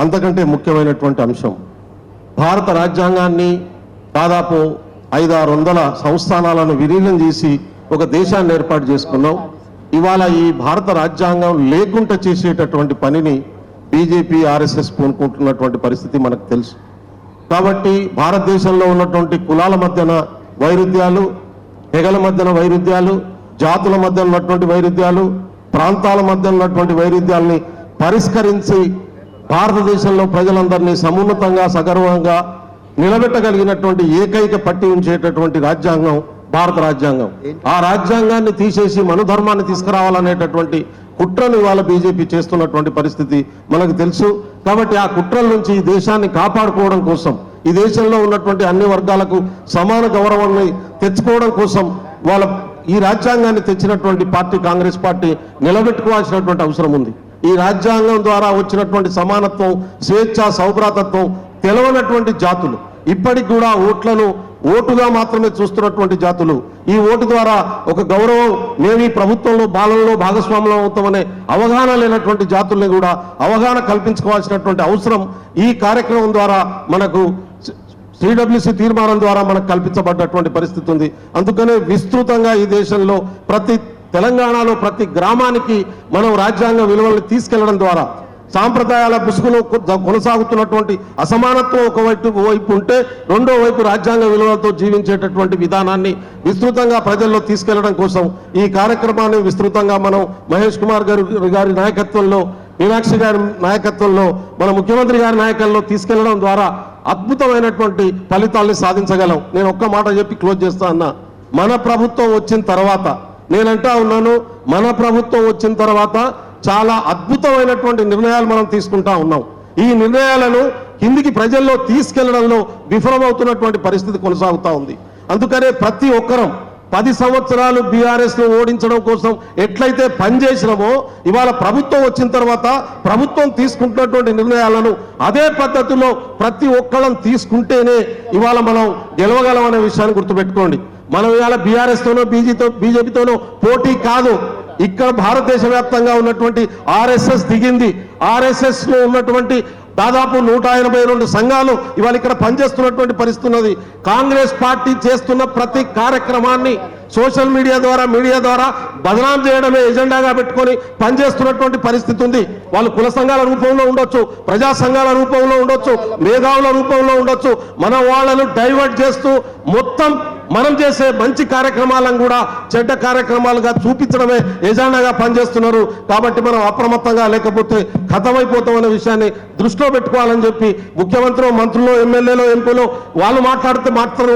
అంతకంటే ముఖ్యమైనటువంటి అంశం. భారత రాజ్యాంగాన్ని దాదాపు 500-600 సంస్థానాలను విలీనం చేసి ఒక దేశాన్ని ఏర్పాటు చేసుకున్నాం. ఇవాళ ఈ భారత రాజ్యాంగం లేకుండా చేసేటటువంటి పనిని బీజేపీ, ఆర్ఎస్ఎస్ పూనుకుంటున్నటువంటి పరిస్థితి మనకు తెలుసు. కాబట్టి భారతదేశంలో ఉన్నటువంటి కులాల మధ్యన వైరుధ్యాలు, తెగల మధ్యన వైరుధ్యాలు, జాతుల మధ్య ఉన్నటువంటి వైరుధ్యాలు, ప్రాంతాల మధ్య ఉన్నటువంటి వైరుధ్యాలని పరిష్కరించి భారతదేశంలో ప్రజలందరినీ సమున్నతంగా, సగర్వంగా నిలబెట్టగలిగినటువంటి ఏకైక పట్టి ఉంచేటటువంటి రాజ్యాంగం భారత రాజ్యాంగం. ఆ రాజ్యాంగాన్ని తీసేసి మనుధర్మాన్ని తీసుకురావాలనేటటువంటి కుట్రను ఇవాళ బీజేపీ చేస్తున్నటువంటి పరిస్థితి మనకు తెలుసు. కాబట్టి ఆ కుట్రల నుంచి ఈ దేశాన్ని కాపాడుకోవడం కోసం, ఈ దేశంలో ఉన్నటువంటి అన్ని వర్గాలకు సమాన గౌరవాన్ని తెచ్చుకోవడం కోసం వాళ్ళ ఈ రాజ్యాంగాన్ని తెచ్చినటువంటి పార్టీ కాంగ్రెస్ పార్టీ నిలబెట్టుకోవాల్సినటువంటి అవసరం ఉంది. ఈ రాజ్యాంగం ద్వారా వచ్చినటువంటి సమానత్వం, స్వేచ్ఛ, సౌభ్రాతత్వం తెలవనటువంటి జాతులు, ఇప్పటికి కూడా ఓట్లను ఓటుగా మాత్రమే చూస్తున్నటువంటి జాతులు, ఈ ఓటు ద్వారా ఒక గౌరవం, మేము ఈ ప్రభుత్వంలో పాలనలో భాగస్వాములు అవుతామనే అవగాహన లేనటువంటి జాతుల్ని కూడా అవగాహన కల్పించుకోవాల్సినటువంటి అవసరం ఈ కార్యక్రమం ద్వారా మనకు సిడబ్ల్యూసి తీర్మానం ద్వారా మనకు కల్పించబడ్డటువంటి పరిస్థితి ఉంది. అందుకనే విస్తృతంగా ఈ దేశంలో తెలంగాణలో ప్రతి గ్రామానికి మనం రాజ్యాంగ విలువలను తీసుకెళ్లడం ద్వారా సాంప్రదాయాల పుసుగులో కొనసాగుతున్నటువంటి అసమానత్వం ఒకవైపు ఉంటే రెండో వైపు రాజ్యాంగ విలువలతో జీవించేటటువంటి విధానాన్ని విస్తృతంగా ప్రజల్లో తీసుకెళ్లడం కోసం ఈ కార్యక్రమాన్ని విస్తృతంగా మనం మహేష్ కుమార్ గారి నాయకత్వంలో, మీనాక్షి గారి నాయకత్వంలో, మన ముఖ్యమంత్రి గారి నాయకత్వంలో తీసుకెళ్లడం ద్వారా అద్భుతమైనటువంటి ఫలితాల్ని సాధించగలం. నేను ఒక్క మాట చెప్పి క్లోజ్ చేస్తా అన్నా, మన ప్రభుత్వం వచ్చిన తర్వాత, నేనంటా ఉన్నాను, మన ప్రభుత్వం వచ్చిన తర్వాత చాలా అద్భుతమైనటువంటి నిర్ణయాలు మనం తీసుకుంటా ఉన్నాం. ఈ నిర్ణయాలను కిందికి ప్రజల్లో తీసుకెళ్లడంలో విఫలమవుతున్నటువంటి పరిస్థితి కొనసాగుతూ ఉంది. అందుకనే ప్రతి ఒక్కరం 10 సంవత్సరాలు బీఆర్ఎస్ ను ఓడించడం కోసం ఎట్లయితే పనిచేసినామో, ఇవాళ ప్రభుత్వం వచ్చిన తర్వాత ప్రభుత్వం తీసుకుంటున్నటువంటి నిర్ణయాలను అదే పద్ధతిలో ప్రతి ఒక్కళ్ళం తీసుకుంటేనే ఇవాళ మనం గెలవగలం అనే విషయాన్ని గుర్తుపెట్టుకోండి. మనం ఇవాళ బీఆర్ఎస్తోనో బీజేపీతోనో పోటీ కాదు. ఇక్కడ భారతదేశ వ్యాప్తంగా ఉన్నటువంటి ఆర్ఎస్ఎస్ దిగింది. ఆర్ఎస్ఎస్ లో ఉన్నటువంటి దాదాపు 182 సంఘాలు ఇవాళ ఇక్కడ పనిచేస్తున్నటువంటి పరిస్థితి ఉన్నది. కాంగ్రెస్ పార్టీ చేస్తున్న ప్రతి కార్యక్రమాన్ని సోషల్ మీడియా ద్వారా బదనాం చేయడమే ఎజెండాగా పెట్టుకొని పనిచేస్తున్నటువంటి పరిస్థితి ఉంది. వాళ్ళు కుల సంఘాల రూపంలో ఉండొచ్చు, ప్రజా సంఘాల రూపంలో ఉండొచ్చు, మేధావుల రూపంలో ఉండొచ్చు. మన వాళ్ళను డైవర్ట్ చేస్తూ మొత్తం మనం చేసే మంచి కార్యక్రమాలను కూడా చెడ్డ కార్యక్రమాలుగా చూపించడమే ఎజెండాగా పనిచేస్తున్నారు. కాబట్టి మనం అప్రమత్తంగా లేకపోతే ఖతమైపోతామనే విషయాన్ని దృష్టిలో పెట్టుకోవాలని చెప్పి ముఖ్యమంత్రి, మంత్రులు, ఎమ్మెల్యేలు, ఎంపీలు వాళ్ళు మాట్లాడుతూ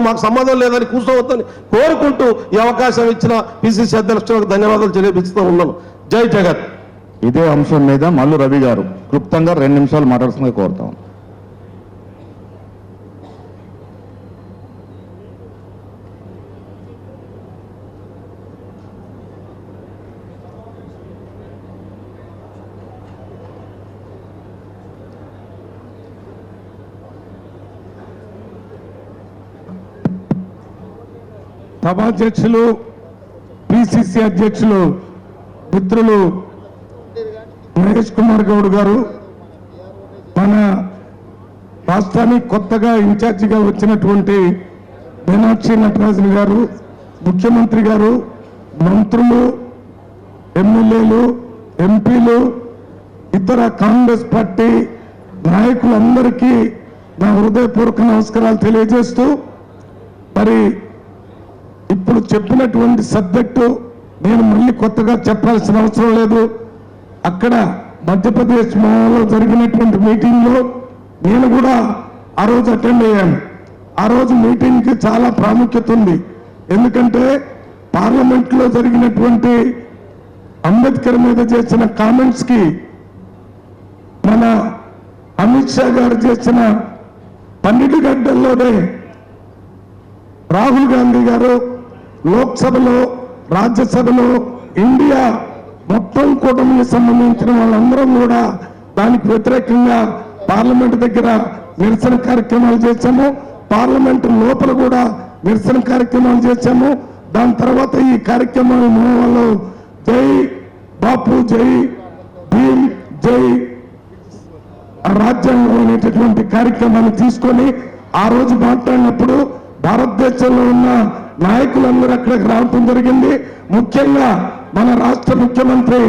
మాకు సంబంధం లేదని కూర్చోవద్దని కోరుకుంటూ ఈ అవకాశం ఇచ్చిన పిసిసి అధ్యక్షులకు ధన్యవాదాలు తెలియజేస్తూ ఉన్నాను. జై జగత్. ఇదే అంశం మీద మల్లు రవి గారు క్లుప్తంగా 2 నిమిషాలు మాట్లాడుతుందని కోరుతాం. సభాధ్యక్షులు, పిసిసి అధ్యక్షులు మిత్రులు మహేష్ కుమార్ గౌడ్ గారు, మన రాష్ట్రానికి కొత్తగా ఇన్ఛార్జిగా వచ్చినటువంటి మీనాక్షి నటరాజన్ గారు, ముఖ్యమంత్రి గారు, మంత్రులు, ఎమ్మెల్యేలు, ఎంపీలు, ఇతర కాంగ్రెస్ పార్టీ నాయకులందరికీ నా హృదయపూర్వక నమస్కారాలు తెలియజేస్తూ, మరి ఇప్పుడు చెప్పినటువంటి సబ్జెక్టు నేను మళ్ళీ కొత్తగా చెప్పాల్సిన అవసరం లేదు. అక్కడ మధ్యప్రదేశ్ మోహన్లో జరిగినటువంటి మీటింగ్లో నేను కూడా ఆ రోజు అటెండ్ అయ్యాను. ఆ రోజు మీటింగ్కి చాలా ప్రాముఖ్యత ఉంది. ఎందుకంటే పార్లమెంట్లో జరిగినటువంటి అంబేద్కర్ మీద చేసిన కామెంట్స్కి మన అమిత్ షా గారు చేసిన 12 గంటల్లోనే రాహుల్ గాంధీ గారు లోక్సభలో, రాజ్యసభలో, ఇండియా మొత్తం కూటమికి సంబంధించిన వాళ్ళందరం కూడా దానికి వ్యతిరేకంగా పార్లమెంట్ దగ్గర నిరసన కార్యక్రమాలు చేశాము. పార్లమెంట్ లోపల కూడా నిరసన కార్యక్రమాలు చేశాము. దాని తర్వాత ఈ కార్యక్రమాల మూలంలో జై బాపు, జై భీమ్, జై రాజ్యాంగం అనేటటువంటి కార్యక్రమాన్ని తీసుకొని ఆ రోజు మాట్లాడినప్పుడు భారతదేశంలో ఉన్న నాయకులందరూ అక్కడికి రావటం జరిగింది. ముఖ్యంగా మన రాష్ట్ర ముఖ్యమంత్రి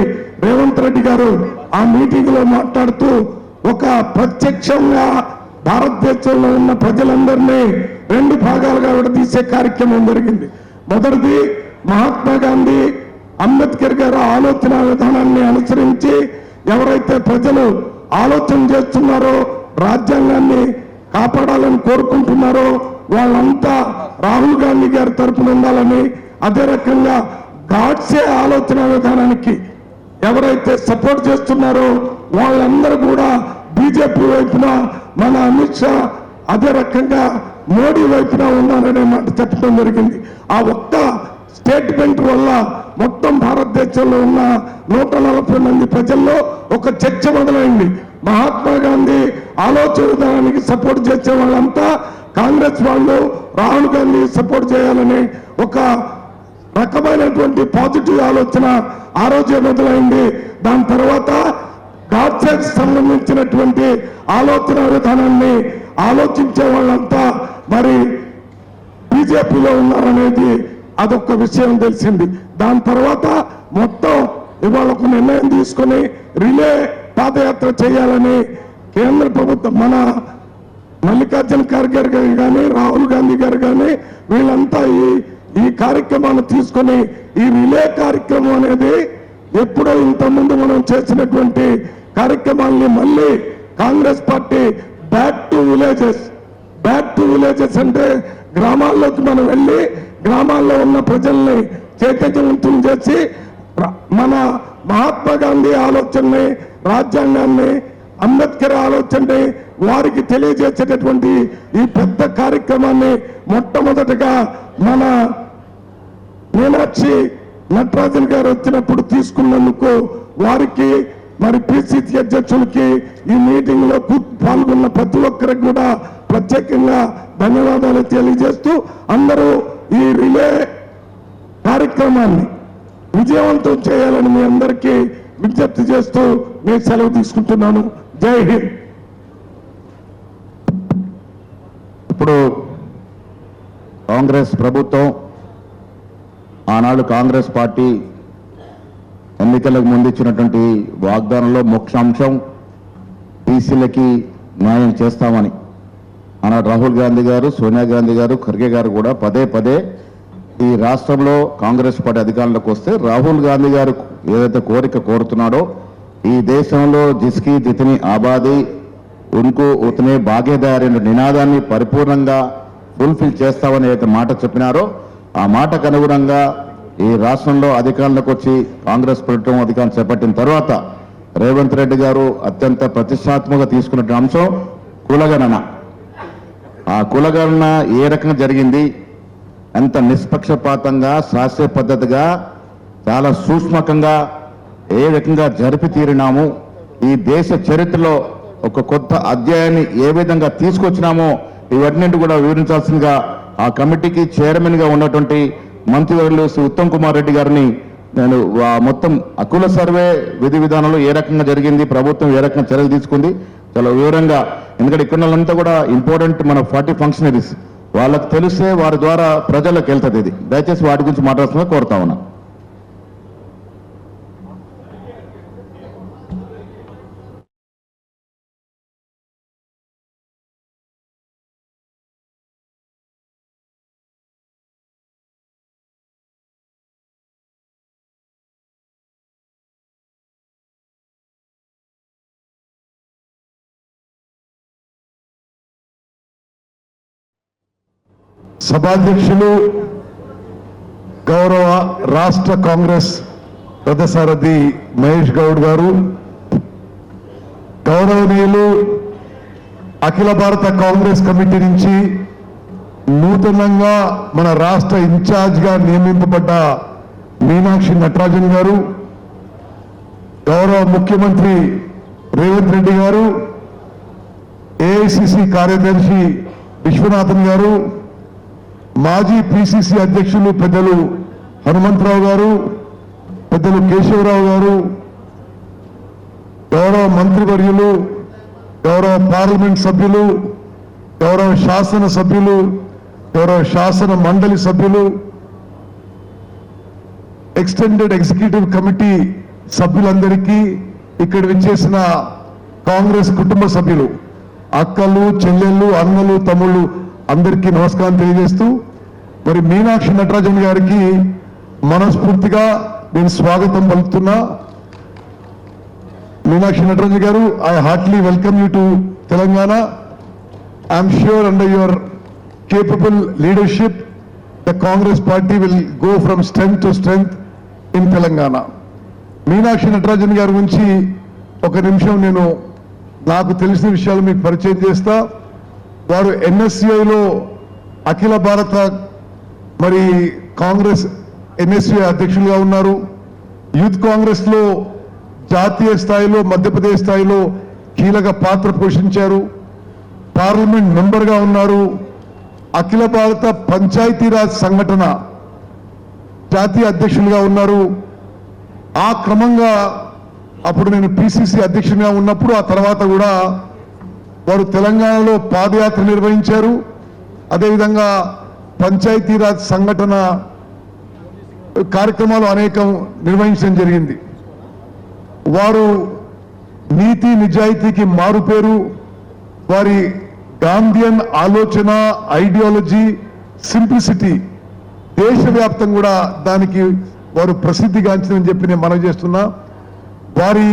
రేవంత్ రెడ్డి గారు ఆ మీటింగ్ లో మాట్లాడుతూ ఒక ప్రత్యక్షంగా భారతదేశంలో ఉన్న ప్రజలందరినీ 2 భాగాలుగా విడదీసే కార్యక్రమం జరిగింది. మొదటిది మహాత్మా గాంధీ, అంబేద్కర్ గారు ఆలోచన విధానాన్ని అనుసరించి ఎవరైతే ప్రజలు ఆలోచన చేస్తున్నారో, రాజ్యాంగాన్ని కాపాడాలని కోరుకుంటున్నారో వాళ్ళంతా రాహుల్ గాంధీ గారి తరఫున ఉండాలని, అదే రకంగా గాడ్సే ఆలోచన విధానానికి ఎవరైతే సపోర్ట్ చేస్తున్నారో వాళ్ళందరూ కూడా బీజేపీ వైపున, మన అమిత్ షా అదే రకంగా మోడీ వైపున ఉన్నారనే మాట చెప్పడం జరిగింది. ఆ ఒక్క స్టేట్మెంట్ వల్ల మొత్తం భారతదేశంలో ఉన్న 140 మంది ప్రజల్లో ఒక చర్చ మొదలైంది. మహాత్మా గాంధీ ఆలోచన విధానానికి సపోర్ట్ చేసే వాళ్ళంతా కాంగ్రెస్ వాళ్ళు రాహుల్ గాంధీ సపోర్ట్ చేయాలని ఒక రకమైనటువంటి పాజిటివ్ ఆలోచన ఆ రోజే మొదలైంది. దాని తర్వాత గాడ్సేకి సంబంధించినటువంటి ఆలోచన విధానాన్ని ఆలోచించే వాళ్ళంతా మరి బీజేపీలో ఉన్నారనేది అదొక విషయం తెలిసింది. దాని తర్వాత మొత్తం ఇవాళ ఒక నిర్ణయం తీసుకొని రిలే పాదయాత్ర చేయాలని కేంద్ర ప్రభుత్వం మన మల్లికార్జున ఖర్గే గారు కానీ రాహుల్ గాంధీ గారు కానీ వీళ్ళంతా ఈ కార్యక్రమాన్ని తీసుకొని ఈ రిలే కార్యక్రమం అనేది ఎప్పుడో ఇంతకుముందు మనం చేసినటువంటి కార్యక్రమాల్ని మళ్ళీ Congress party back to villages అంటే గ్రామాల్లోకి మనం వెళ్ళి గ్రామాల్లో ఉన్న ప్రజల్ని చైతన్యవంతం చేసి మన మహాత్మా గాంధీ ఆలోచనని రాజ్యాంగాన్ని అంబేద్కర్ ఆలోచనని వారికి తెలియజేసేటటువంటి ఈ పెద్ద కార్యక్రమాన్ని మొట్టమొదటిగా మన మీనాక్షి నటరాజన్ గారు వచ్చినప్పుడు తీసుకున్నందుకు వారికి మరి పిసిసి అధ్యక్షులకి ఈ మీటింగ్ లో పాల్గొన్న ప్రతి ఒక్కరికి కూడా ప్రత్యేకంగా ధన్యవాదాలు తెలియజేస్తూ అందరూ ఈ రిలే కార్యక్రమాన్ని విజయవంతం చేయాలని మీ అందరికీ విజ్ఞప్తి చేస్తూ నేను సెలవు తీసుకుంటున్నాను. జై హింద్. ఇప్పుడు కాంగ్రెస్ ప్రభుత్వం ఆనాడు కాంగ్రెస్ పార్టీ ఎన్నికలకు ముందు ఇచ్చినటువంటి వాగ్దానంలో ముఖ్యాంశం బీసీలకి న్యాయం చేస్తామని ఆనాడు రాహుల్ గాంధీ గారు, సోనియా గాంధీ గారు, ఖర్గే గారు కూడా పదే పదే ఈ రాష్ట్రంలో కాంగ్రెస్ పార్టీ అధికారంలోకి వస్తే రాహుల్ గాంధీ గారు ఏదైతే కోరిక కోరుతున్నాడో ఈ దేశంలో జిస్కి జితని ఆబాదీ ఉన్కు ఉతనే భాగీదారి అనే నినాదాన్ని పరిపూర్ణంగా ఫుల్ఫిల్ చేస్తామని ఏదైతే మాట చెప్పినారో ఆ మాటకు అనుగుణంగా ఈ రాష్ట్రంలో అధికారంలోకి వచ్చి కాంగ్రెస్ ప్రభుత్వం అధికారం చేపట్టిన తర్వాత రేవంత్ రెడ్డి గారు అత్యంత ప్రతిష్టాత్మకంగా తీసుకున్న అంశం కులగణన. ఆ కులగణన ఏ రకంగా జరిగింది, ఎంత నిష్పక్షపాతంగా శాస్త్రీయ పద్ధతిగా చాలా సూక్ష్మకంగా ఏ రకంగా జరిపి తీరినాము, ఈ దేశ చరిత్రలో ఒక కొత్త అధ్యాయాన్ని ఏ విధంగా తీసుకొచ్చినామో ఇవన్నీ కూడా వివరించాల్సిందిగా ఆ కమిటీకి చైర్మన్ గా ఉన్నటువంటి మంత్రివర్యులు శ్రీ ఉత్తమ్ కుమార్ రెడ్డి గారిని నేను మొత్తం అకుల సర్వే విధి విధానంలో ఏ రకంగా జరిగింది, ప్రభుత్వం ఏ రకంగా చర్యలు తీసుకుంది చాలా వివరంగా, ఎందుకంటే ఇక్కడ వాళ్ళంతా కూడా ఇంపార్టెంట్ మన పార్టీ ఫంక్షనరీస్, వాళ్ళకి తెలిస్తే వారి ద్వారా ప్రజలకు వెళ్తుంది. ఇది దయచేసి వాటి గురించి మాట్లాడుతున్నా కోరుతా ఉన్నా. సభాధ్యక్షులు గౌరవ రాష్ట్ర కాంగ్రెస్ రథసారథి మహేష్ గౌడ్ గారు, గౌరవనీయులు అఖిల భారత కాంగ్రెస్ కమిటీ నుంచి నూతనంగా మన రాష్ట్ర ఇన్ఛార్జ్గా నియమింపబడ్డ మీనాక్షి నటరాజన్ గారు, గౌరవ ముఖ్యమంత్రి రేవంత్ రెడ్డి గారు, ఏఐసిసి కార్యదర్శి విశ్వనాథన్ గారు, మాజీ పిసిసి అధ్యక్షులు పెద్దలు హనుమంతరావు గారు, పెద్దలు కేశవరావు గారు, గౌరవ మంత్రివర్యులు, గౌరవ పార్లమెంట్ సభ్యులు, గౌరవ శాసన సభ్యులు, గౌరవ శాసన మండలి సభ్యులు, ఎక్స్టెండెడ్ ఎగ్జిక్యూటివ్ కమిటీ సభ్యులందరికీ, ఇక్కడ విచ్చేసిన కాంగ్రెస్ కుటుంబ సభ్యులు, అక్కలు, చెల్లెళ్ళు, అన్నలు, తమ్ముళ్ళు అందరికీ నమస్కారం తెలియజేస్తూ, మరి మీనాక్షి నటరాజన్ గారికి మనస్ఫూర్తిగా నేను స్వాగతం పలుకుతున్నా. మీనాక్షి నటరాజన్ గారు, I heartly welcome you to Telangana. I'm sure under your capable leadership the Congress party will go from strength to strength in Telangana. Meenakshi Natarajan గారి గురించి ఒక నిమిషం నేను నాకు తెలిసిన విషయాలు మీకు పరిచయం చేస్తా. వారు ఎన్ఎస్యుఐలో అఖిల భారత మరి కాంగ్రెస్ ఎన్ఎస్యుఐ అధ్యక్షులుగా ఉన్నారు. యూత్ కాంగ్రెస్ లో జాతీయ స్థాయిలో, మధ్యప్రదేశ్ స్థాయిలో కీలక పాత్ర పోషించారు. పార్లమెంట్ మెంబర్గా ఉన్నారు. అఖిల భారత పంచాయతీరాజ్ సంఘటన జాతీయ అధ్యక్షులుగా ఉన్నారు. ఆ క్రమంగా అప్పుడు నేను పిసిసి అధ్యక్షునిగా ఉన్నప్పుడు, ఆ తర్వాత కూడా వారు తెలంగాణలో పాదయాత్ర నిర్వహించారు. అదేవిధంగా పంచాయతీరాజ్ సంఘటన కార్యక్రమాలు అనేకం నిర్వహించడం జరిగింది. వారు నీతి నిజాయితీకి మారుపేరు, వారి గాంధీయన్ ఆలోచన, ఐడియాలజీ, సింప్లిసిటీ దేశవ్యాప్తంగా కూడా దానికి వారు ప్రసిద్ధిగాంచిందని చెప్పి నేను మనవి చేస్తున్నా. వారి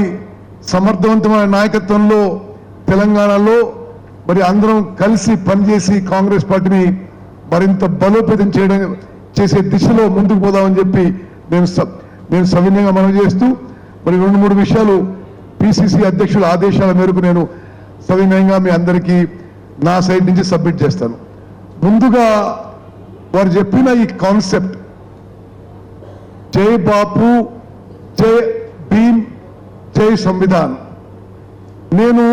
సమర్థవంతమైన నాయకత్వంలో తెలంగాణలో మరి అందరం కలిసి పనిచేసి కాంగ్రెస్ పార్టీని మరింత బలోపేతం చేసే దిశలో ముందుకు పోదామని చెప్పి నేను సవినయంగా మనవి చేస్తూ మరి 2-3 విషయాలు పిసిసి అధ్యక్షుల ఆదేశాల మేరకు నేను సవినయంగా మీ అందరికీ నా సైడ్ నుంచి సబ్మిట్ చేస్తాను. ముందుగా వారు చెప్పిన ఈ కాన్సెప్ట్ జై బాపు, జై భీమ్, జై సంవిధాన్, నేను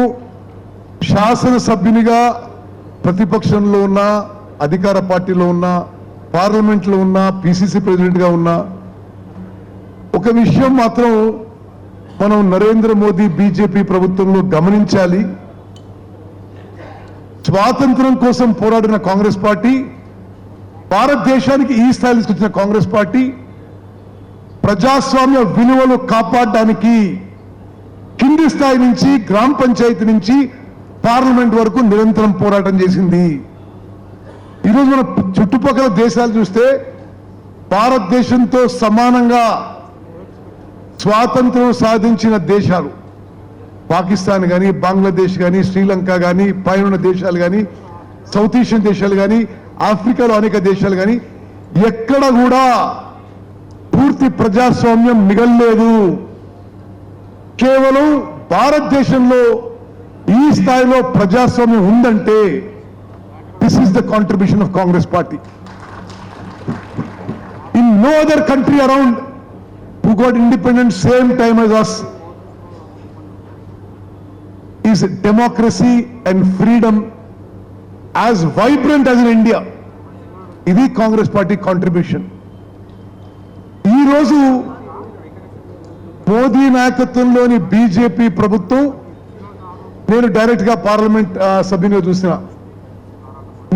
శాసనసభ్యునిగా ప్రతిపక్షంలో ఉన్న, అధికార పార్టీలో ఉన్న, పార్లమెంట్లో ఉన్న, పిసిసి ప్రెసిడెంట్గా ఉన్న ఒక విషయం మాత్రం మనం నరేంద్ర మోదీ బీజేపీ ప్రభుత్వంలో గమనించాలి. స్వాతంత్రం కోసం పోరాడిన కాంగ్రెస్ పార్టీ, భారతదేశానికి ఈ స్థాయి తీసుకొచ్చిన కాంగ్రెస్ పార్టీ ప్రజాస్వామ్య విలువలు కాపాడడానికి కింది స్థాయి నుంచి, గ్రామ పంచాయతీ నుంచి పార్లమెంట్ వరకు నిరంతరం పోరాటం చేసింది. ఈరోజు మన చుట్టుపక్కల దేశాలు చూస్తే భారతదేశంతో సమానంగా స్వాతంత్రం సాధించిన దేశాలు పాకిస్తాన్ కానీ, బంగ్లాదేశ్ కానీ, శ్రీలంక కానీ, పైన దేశాలు కానీ, సౌత్ ఏషియన్ దేశాలు కానీ, ఆఫ్రికాలో అనేక దేశాలు కానీ ఎక్కడ కూడా పూర్తి ప్రజాస్వామ్యం మిగల్లేదు. కేవలం భారతదేశంలో ఈ స్థాయిలో ప్రజాస్వామ్యం ఉందంటే this is the contribution of Congress party. In no other country around who got independence same time as us is democracy and freedom as vibrant as in India. ఇది కాంగ్రెస్ పార్టీ కాంట్రిబ్యూషన్. ఈ రోజు మోదీ నాయకత్వంలోని బీజేపీ ప్రభుత్వం, నేను డైరెక్ట్ గా parliament సభ్యునిగా చూసిన,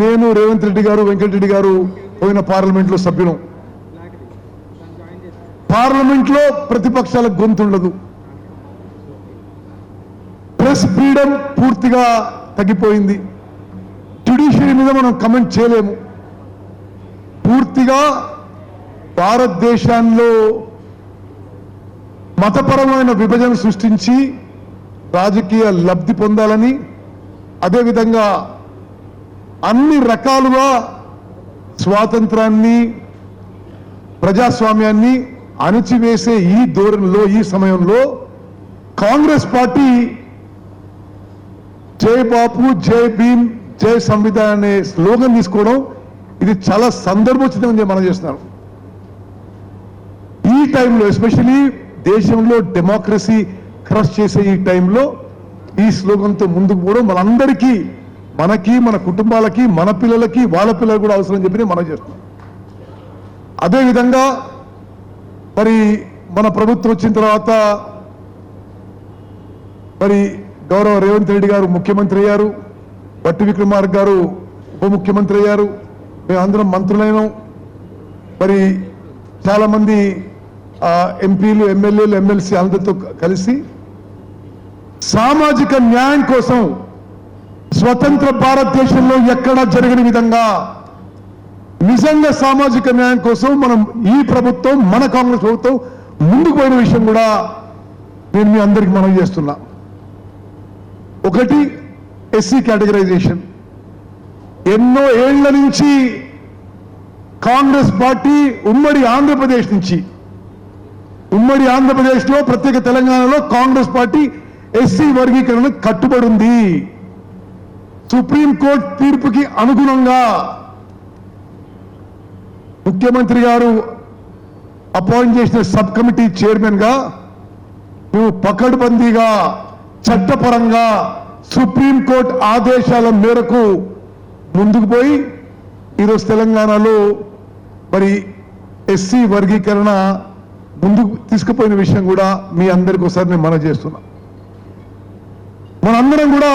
నేను రేవంత్ రెడ్డి గారు, వెంకటరెడ్డి గారు పోయిన పార్లమెంట్ లో సభ్యులం. పార్లమెంట్ లో ప్రతిపక్షాలకు గొంతుండదు, ప్రెస్ ఫ్రీడమ్ పూర్తిగా తగ్గిపోయింది, జ్యుడిషియరీ మీద మనం కమెంట్ చేయలేము. పూర్తిగా భారతదేశంలో మతపరమైన విభజన సృష్టించి రాజకీయ లబ్ధి పొందాలని, అదేవిధంగా అన్ని రకాలుగా స్వాతంత్రాన్ని, ప్రజాస్వామ్యాన్ని అణచివేసే ఈ ధోరణిలో, ఈ సమయంలో కాంగ్రెస్ పార్టీ జై బాపు, జై భీమ్, జై సంవిధాన్ అనే స్లోగన్ తీసుకోవడం ఇది చాలా సందర్భోచితంగా మనం చేస్తున్నాం. ఈ టైంలో ఎస్పెషలీ దేశంలో డెమోక్రసీ క్రష్ చేసే ఈ టైంలో ఈ స్లోగన్తో ముందుకు పోవడం మనందరికీ, మనకి, మన కుటుంబాలకి, మన పిల్లలకి, వాళ్ళ పిల్లలకు కూడా అవసరం చెప్పి మనం చేస్తున్నాం. అదేవిధంగా మరి మన ప్రభుత్వం వచ్చిన తర్వాత మరి గౌరవ రేవంత్ రెడ్డి గారు ముఖ్యమంత్రి అయ్యారు, బట్టి విక్రమార్క గారు ఉప ముఖ్యమంత్రి అయ్యారు, మేమందరం మంత్రులైనాం. మరి చాలా మంది ఎంపీలు, ఎమ్మెల్యేలు, ఎమ్మెల్సీ అందరితో కలిసి సామాజిక న్యాయం కోసం స్వతంత్ర భారతదేశంలో ఎక్కడా జరగని విధంగా నిజంగా సామాజిక న్యాయం కోసం మనం ఈ ప్రభుత్వం, మన కాంగ్రెస్ ప్రభుత్వం ముందుకు పోయిన విషయం కూడా నేను మీ అందరికీ మనవి చేస్తున్నా. ఒకటి ఎస్సీ కేటగరైజేషన్. ఎన్నో ఏళ్ల నుంచి కాంగ్రెస్ పార్టీ ఉమ్మడి ఆంధ్రప్రదేశ్లో, ప్రత్యేక తెలంగాణలో కాంగ్రెస్ పార్టీ ఎస్సీ వర్గీకరణ కట్టుబడి ఉంది. సుప్రీంకోర్టు తీర్పుకి అనుగుణంగా ముఖ్యమంత్రి గారు అపాయింట్ చేసిన సబ్ కమిటీ చైర్మన్ గా మేము పకడ్బందీగా, చట్టపరంగా సుప్రీంకోర్టు ఆదేశాల మేరకు ముందుకు పోయి ఈరోజు తెలంగాణలో మరి ఎస్సీ వర్గీకరణ ముందుకు తీసుకుపోయిన విషయం కూడా మీ అందరికీ ఒకసారి నేను మనవి చేస్తున్నా. మనందరం కూడా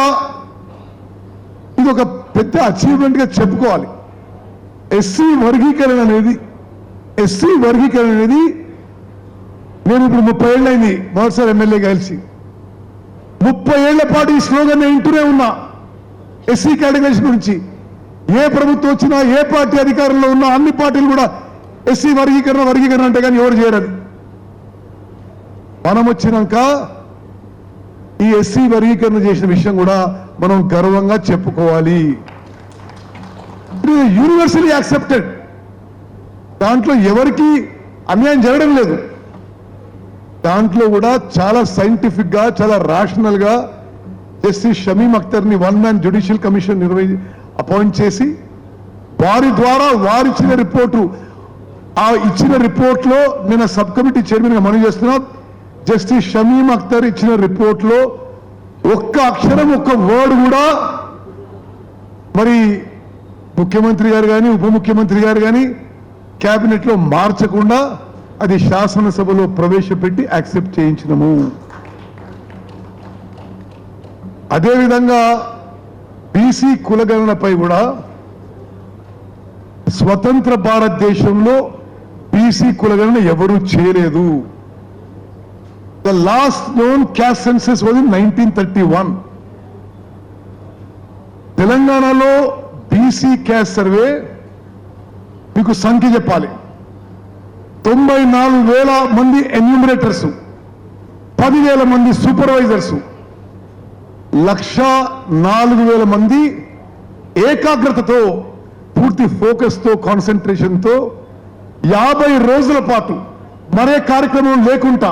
ఇది ఒక పెద్ద అచీవ్మెంట్గా చెప్పుకోవాలి. ఎస్సీ వర్గీకరణ అనేది నేను ఇప్పుడు 30 ఏళ్ళైంది మొదటిసారి ఎమ్మెల్యేగా కలిసి. 30 ఏళ్ల పాటు ఈ స్లోగన్ వింటూనే ఉన్నా ఎస్సీ కేటగిరీస్ గురించి. ఏ ప్రభుత్వం వచ్చినా, ఏ పార్టీ అధికారంలో ఉన్నా అన్ని పార్టీలు కూడా ఎస్సీ వర్గీకరణ అంటే కానీ ఎవరు చేయరని. మనం వచ్చినాక ఈ ఎస్సీ వర్గీకరణ చేసిన విషయం కూడా మనం గర్వంగా చెప్పుకోవాలి. Universally accepted. దాంట్లో ఎవరికి అన్యాయం జరగడం లేదు. దాంట్లో కూడా చాలా సైంటిఫిక్ గా, చాలా రాషనల్ గా జస్టిస్ షమీం అఖ్తర్ ని 1 మ్యాన్ జ్యుడిషియల్ కమిషన్ అపాయింట్ చేసి వారి ద్వారా వారిచ్చిన రిపోర్టు, ఆ ఇచ్చిన రిపోర్ట్ లో నేను సబ్ కమిటీ చైర్మన్ గా మనవి చేస్తున్నా, జస్టిస్ షమీం అఖ్తర్ ఇచ్చిన రిపోర్ట్ లో ఒక్క అక్షరం, ఒక్క వర్డ్ కూడా మరి ముఖ్యమంత్రి గారు కానీ, ఉప ముఖ్యమంత్రి గారు కానీ కేబినెట్ లో మార్చకుండా అది శాసనసభలో ప్రవేశపెట్టి యాక్సెప్ట్ చేయించినము. అదేవిధంగా బీసీ కులగణనపై కూడా స్వతంత్ర భారతదేశంలో బీసీ కులగణన ఎవరూ చేయలేదు. The last known caste census was in 1931. తెలంగాణలో బీసీ క్యాస్ట్ సర్వే మీకు సంఖ్య చెప్పాలి. 94,000 మంది ఎన్యూమరేటర్స్, 10,000 మంది సూపర్వైజర్స్, 104,000 మంది ఏకాగ్రతతో, పూర్తి ఫోకస్తో, కాన్సన్ట్రేషన్తో 50 రోజుల పాటు మరే కార్యక్రమం లేకుండా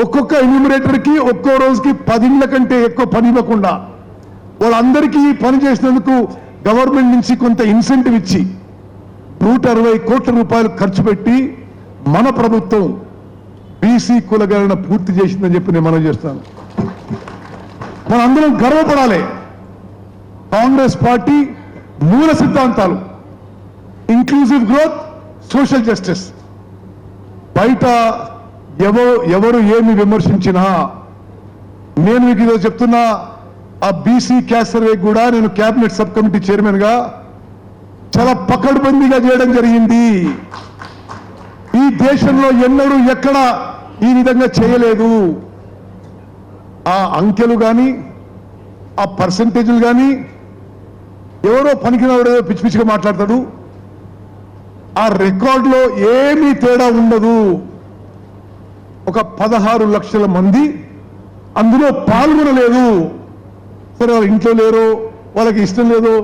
ఒక్కొక్క ఎన్యూమరేటర్కి ఒక్కో రోజుకి 10 కంటే ఎక్కువ పని ఇవ్వకుండా వాళ్ళందరికీ పని చేసినందుకు గవర్నమెంట్ నుంచి కొంత ఇన్సెంటివ్ ఇచ్చి 160 కోట్ల రూపాయలు ఖర్చు పెట్టి మన ప్రభుత్వం బీసీ కులగణన పూర్తి చేసిందని చెప్పి నేను మనవి చేస్తాను. మనందరం గర్వపడాలి. కాంగ్రెస్ పార్టీ మూల సిద్ధాంతాలు ఇంక్లూజివ్ గ్రోత్, సోషల్ జస్టిస్. బయట ఎవరు ఏమి విమర్శించినా నేను మీకు ఇదో చెప్తున్నా, ఆ బీసీ క్యాస్ట్ సర్వే కూడా నేను కేబినెట్ సబ్ కమిటీ చైర్మన్ గా చాలా పకడ్బందీగా చేయడం జరిగింది. ఈ దేశంలో ఎన్నడూ ఎక్కడ ఈ విధంగా చేయలేదు. ఆ అంకెలు కానీ, ఆ పర్సంటేజ్లు కానీ ఎవరో పనికినవాడు పిచ్చి పిచ్చిగా మాట్లాడతాడు. ఆ రికార్డులో ఏమీ తేడా ఉండదు. ఒక 16 లక్షల మంది అందులో పాల్గొనలేదు. సరే, వాళ్ళ ఇంట్లో లేరు, వాళ్ళకి ఇష్టం లేదు.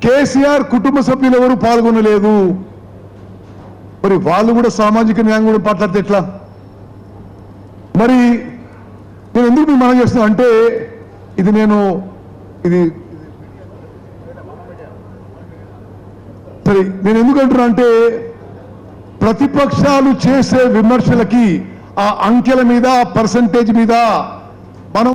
కేసీఆర్ కుటుంబ సభ్యులు ఎవరు పాల్గొనలేదు. మరి వాళ్ళు కూడా సామాజిక న్యాయం కూడా మాట్లాడితే ఎట్లా? మరి నేను ఎందుకు మీకు మనం చేస్తున్నా అంటే ఇది సరే, నేను ఎందుకు అంటున్నా అంటే ప్రతిపక్షాలు చేసే విమర్శలకి ఆ అంకెల మీద, ఆ పర్సంటేజ్ మీద మనం